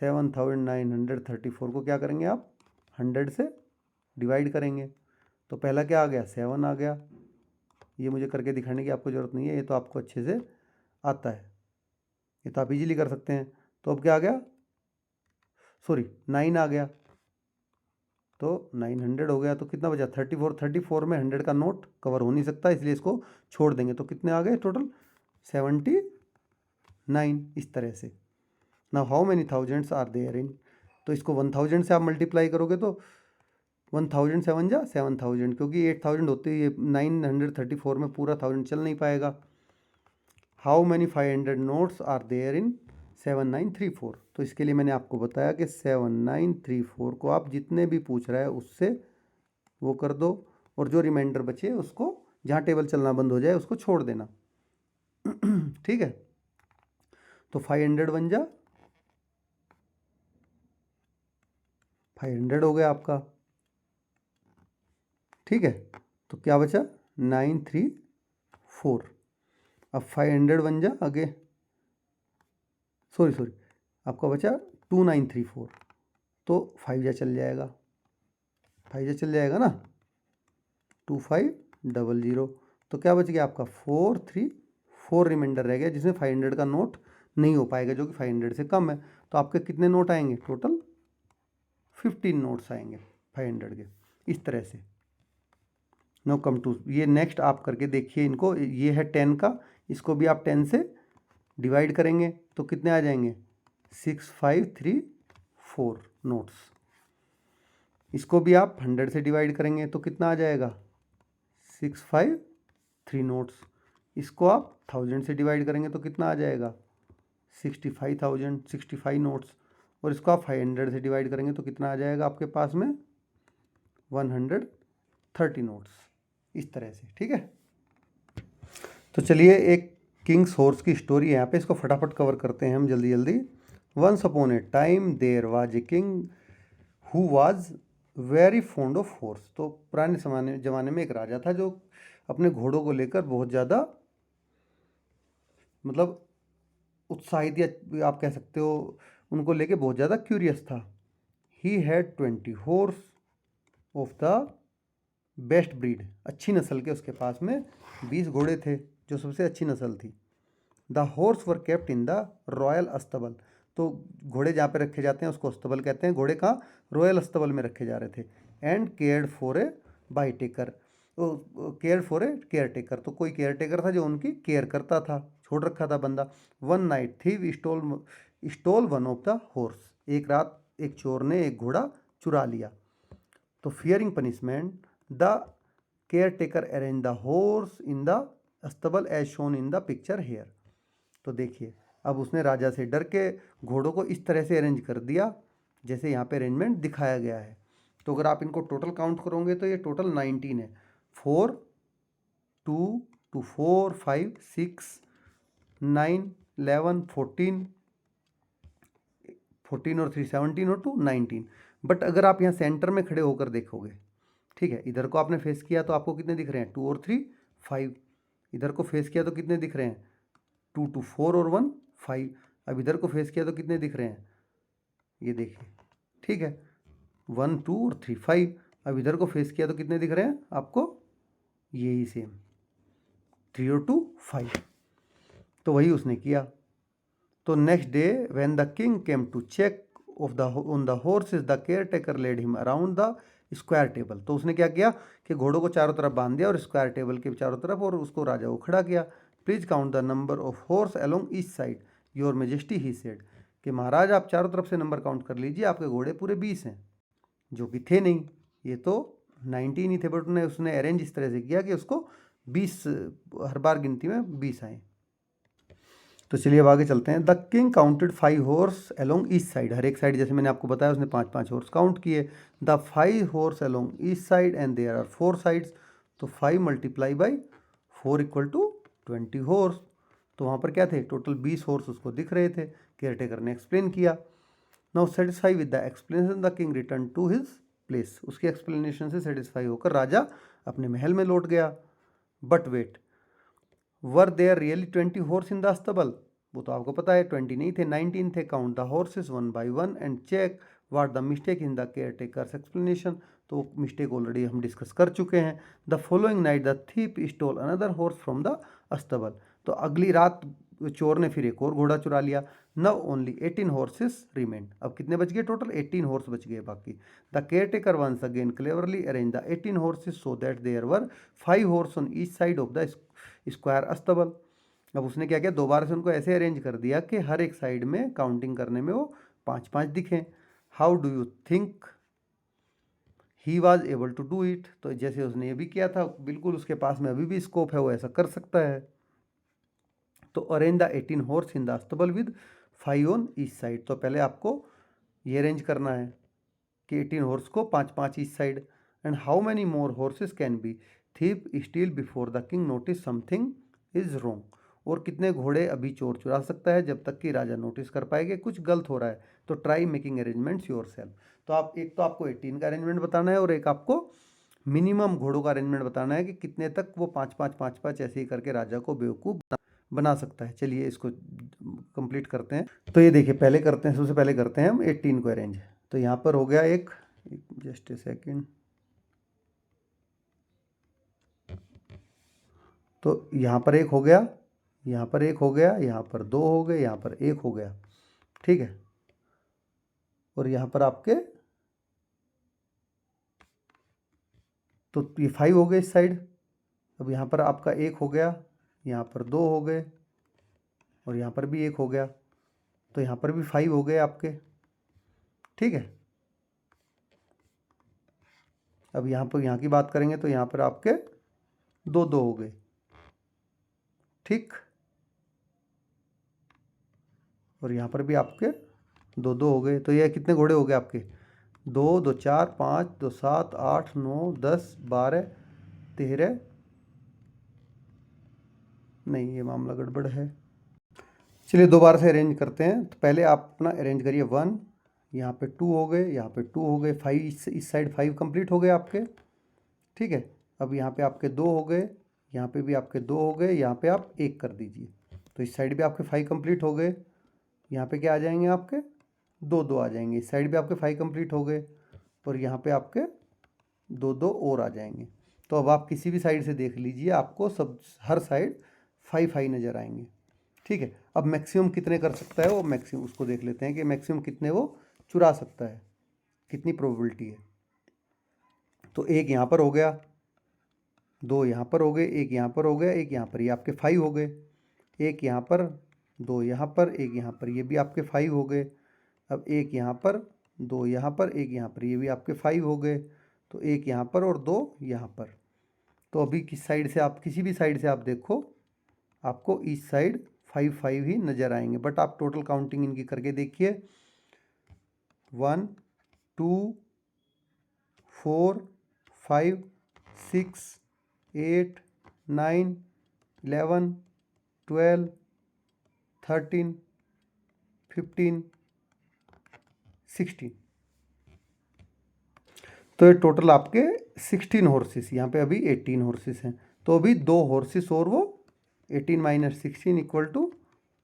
7,934 को क्या करेंगे आप 100 से डिवाइड करेंगे। तो पहला क्या आ गया 7 आ गया, ये मुझे करके दिखाने की आपको ज़रूरत नहीं है, ये तो आपको अच्छे से आता है, ये तो आप इजीली कर सकते हैं। तो अब क्या आ गया, सॉरी 9 आ गया, तो 900 हो गया। तो कितना बचा 34 में 100 का नोट कवर हो नहीं सकता, इसलिए इसको छोड़ देंगे। तो कितने आ गए टोटल 79 इस तरह से। Now how many thousands are there in, तो इसको 1000 से आप मल्टीप्लाई करोगे तो 1000 7 जा 7000, क्योंकि 8000 होते ही 934 में पूरा 1000 चल नहीं पाएगा। How many 500 notes are there in 7934। तो इसके लिए मैंने आपको बताया कि 7934 को आप जितने भी पूछ रहा है उससे वो कर दो, और जो रिमाइंडर बचे उसको जहाँ टेबल चलना बंद हो जाए उसको छोड़ देना। ठीक है, तो 500 बन जा 500 हो गया आपका। ठीक है, तो क्या बचा 934। अब 500 बन जा आगे, सॉरी आपका बचा 2934, तो 5 जा चल जाएगा, 5 जा चल जाएगा ना, 2500। तो क्या बच गया आपका 434 रिमाइंडर रह गया, जिसमें 500 का नोट नहीं हो पाएगा, जो कि 500 से कम है। तो आपके कितने नोट आएंगे टोटल 15 नोट्स आएंगे 500 के, इस तरह से। नो कम टू, ये नेक्स्ट आप करके देखिए इनको। ये है 10 का, इसको भी आप 10 से डिवाइड करेंगे तो कितने आ जाएंगे 6534 नोट्स। इसको भी आप 100 से डिवाइड करेंगे तो कितना आ जाएगा 653 नोट्स। इसको आप 1000 से डिवाइड करेंगे तो कितना आ जाएगा 65 नोट्स। और इसको आप 500 से डिवाइड करेंगे तो कितना आ जाएगा आपके पास में 130 नोट्स, इस तरह से। ठीक है, तो चलिए एक किंग्स हॉर्स की स्टोरी है यहाँ पे, इसको फटाफट कवर करते हैं हम जल्दी जल्दी। Once upon a time there was a king who was very fond of horse. तो पुराने ज़माने में एक राजा था जो अपने घोड़ों को लेकर बहुत ज़्यादा मतलब उत्साहित, या आप कह सकते हो उनको लेके बहुत ज़्यादा क्यूरियस था। He had 20 horse of the best breed, अच्छी नस्ल के उसके पास में 20 घोड़े थे जो सबसे अच्छी नस्ल थी। The horse were kept in the royal अस्तबल। तो घोड़े जहाँ पे रखे जाते हैं उसको अस्तबल कहते हैं, घोड़े कहाँ रॉयल अस्तबल में रखे जा रहे थे। And cared for a by taker, तो care for a caretaker, तो कोई केयर टेकर था जो उनकी केयर करता था, छोड़ रखा था बंदा। One night thief stole one of the horse, एक रात एक चोर ने एक घोड़ा चुरा लिया। तो fearing punishment the caretaker arrange the horse in the अस्तबल as shown in the picture here. तो देखिए अब उसने राजा से डर के घोड़ों को इस तरह से अरेंज कर दिया जैसे यहाँ पे अरेंजमेंट दिखाया गया है। तो अगर आप इनको टोटल काउंट करोगे तो ये टोटल 19 है। 4 2 2 4 5 6 9 11 14 14 और 3 17 और 2 19। बट अगर आप यहाँ सेंटर में खड़े होकर देखोगे, ठीक है, इधर को आपने फेस किया तो आपको कितने दिख रहे हैं 2 और 3 5। इधर को फेस किया तो कितने दिख रहे हैं 2 2 4 और 1 5। अब इधर को फेस किया तो कितने दिख रहे हैं, ये देखिए, ठीक है, 1 2 और 3 5। अब इधर को फेस किया तो कितने दिख रहे हैं आपको, यही सेम 3 और 2 5। तो वही उसने किया। तो next day when the king came to check off the on the horses the caretaker led him around the square table. तो उसने क्या किया कि घोड़ों को चारों तरफ बांध दिया और स्क्वायर टेबल के चारों तरफ, और उसको राजा को खड़ा किया। Please count the number of horse along each side your majesty he said, कि महाराज आप चारों तरफ से नंबर काउंट कर लीजिए, आपके घोड़े पूरे 20 हैं, जो कि थे नहीं, ये तो 19 ही थे, बट उसने अरेंज इस तरह से किया कि उसको 20 हर बार गिनती में 20 आए। तो चलिए अब आगे चलते हैं। The king counted 5 horse along each side, हर एक साइड जैसे मैंने आपको बताया उसने 5 हॉर्स काउंट किए। The 5 horse along each side and there are 4 sides, तो 5 multiply by 4 equal to 20 horse. तो वहाँ पर क्या थे, टोटल 20 हॉर्स उसको दिख रहे थे। केयर टेकर ने एक्सप्लेन किया। Now satisfy with the explanation the king return to his place, उसके एक्सप्लेनेशन से सेटिस्फाई होकर राजा अपने महल में लौट गया। But wait, were there really 20 horse in the अस्तबल, वो तो आपको पता है 20 नहीं थे, 19 थे। Count the horses 1 by 1 and check what the mistake in the caretaker's explanation. तो मिस्टेक ऑलरेडी हम डिस्कस कर चुके हैं। The following night the thief stole another horse from the अस्तबल, तो अगली रात चोर ने फिर एक और घोड़ा चुरा लिया। नाउ ओनली 18 हॉर्सेस रिमेन, अब कितने बच गए टोटल, 18 हॉर्स बच गए बाकी। The caretaker once again cleverly arrange the 18 horses so that there were 5 horse on each side of the square अस्तबल। अब उसने क्या किया, दोबारा से उनको ऐसे अरेंज कर दिया कि हर एक साइड में काउंटिंग करने में वो 5 दिखें। How do you think he was able to do it, तो जैसे उसने ये भी किया था, बिल्कुल उसके पास में अभी भी स्कोप है, वो ऐसा कर सकता है। तो arrange the 18 horse in the अस्तबल विद 5 ऑन ईच साइड, तो पहले आपको ये अरेंज करना है कि 18 हॉर्स को 5 each side. And how many more horses can be thief steel before the king notice something is wrong, और कितने घोड़े अभी चोर चुरा सकता है जब तक कि राजा नोटिस कर पाएंगे कुछ गलत हो रहा है। तो try making arrangements your self, तो आप एक तो आपको 18 का अरेंजमेंट बताना है और एक आपको मिनिमम घोड़ों का अरेंजमेंट बताना है कि कितने तक वो 5 ऐसे ही करके राजा को बेवकूफ़ बना सकता है। चलिए इसको कंप्लीट करते हैं। तो ये देखिए पहले करते हैं, सबसे पहले करते हैं हम 18 को अरेंज। तो यहाँ पर हो गया एक जस्ट ए सेकेंड, तो यहाँ पर एक हो गया, यहाँ पर एक हो गया, यहाँ पर 2 हो गए, यहाँ पर 1 हो गया, ठीक है। और यहाँ पर आपके तो ये 5 हो गए इस साइड। अब यहाँ पर आपका 1 हो गया, यहाँ पर 2 हो गए, और यहाँ पर भी 1 हो गया, तो यहाँ पर भी 5 हो गए आपके, ठीक है। अब यहाँ पर यहाँ की बात करेंगे तो यहाँ पर आपके 2 हो गए, ठीक। और यहाँ पर भी आपके 2 हो गए। तो ये कितने घोड़े हो गए आपके, 2 2 4 5 2 7 8 9 10 12 13, नहीं ये मामला गड़बड़ है। चलिए दोबारा से अरेंज करते हैं। तो पहले आप अपना अरेंज करिए 1, यहाँ पे 2 हो गए, यहाँ पे 2 हो गए, 5 इस साइड 5 कंप्लीट हो गए आपके, ठीक है। अब यहाँ पे आपके 2 हो गए, यहाँ पे भी आपके 2 हो गए, यहाँ पे आप 1 कर दीजिए, तो इस साइड भी आपके 5 कंप्लीट हो गए। यहाँ पे क्या आ जाएंगे आपके 2 आ जाएंगे, इस साइड भी आपके 5 कंप्लीट हो गए, और यहाँ पे आपके 2 और आ जाएंगे। तो अब आप किसी भी साइड से देख लीजिए, आपको सब हर साइड 5 नज़र आएंगे, ठीक है। अब मैक्सिमम कितने कर सकता है वो, मैक्सिमम उसको देख लेते हैं कि मैक्सिमम कितने वो चुरा सकता है, कितनी प्रोबेबिलिटी है। तो 1 यहाँ पर हो गया, 2 यहाँ पर हो गए, 1 यहाँ पर हो गया, 1 यहाँ पर, ये आपके 5 हो गए। 1 यहाँ पर, 2 यहाँ पर, 1 यहाँ पर, ये भी आपके 5 हो गए। अब 1 यहाँ पर, 2 यहाँ पर, 1 यहाँ पर, ये भी आपके 5 हो गए। तो 1 यहाँ पर और 2 यहाँ पर, तो अभी किस साइड से आप, किसी भी साइड से आप देखो, आपको इस साइड 5 ही नज़र आएंगे, बट आप टोटल काउंटिंग इनकी करके देखिए। 1 2 4 5 6 8 9 11 12 13 15 16। तो ये टोटल आपके 16 हॉर्सेस, यहाँ पे अभी 18 हॉर्सेस हैं। तो अभी 2 हॉर्सेस और वो 18 - 16 इक्वल टू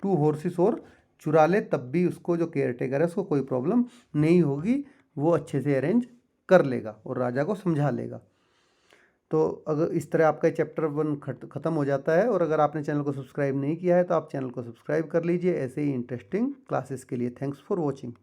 2 हॉर्सेस और चुरा ले, तब भी उसको जो केयर टेकर है उसको कोई प्रॉब्लम नहीं होगी, वो अच्छे से अरेंज कर लेगा और राजा को समझा लेगा। तो अगर इस तरह आपका चैप्टर 1 ख़त्म हो जाता है। और अगर आपने चैनल को सब्सक्राइब नहीं किया है तो आप चैनल को सब्सक्राइब कर लीजिए ऐसे ही इंटरेस्टिंग क्लासेस के लिए। Thanks for watching.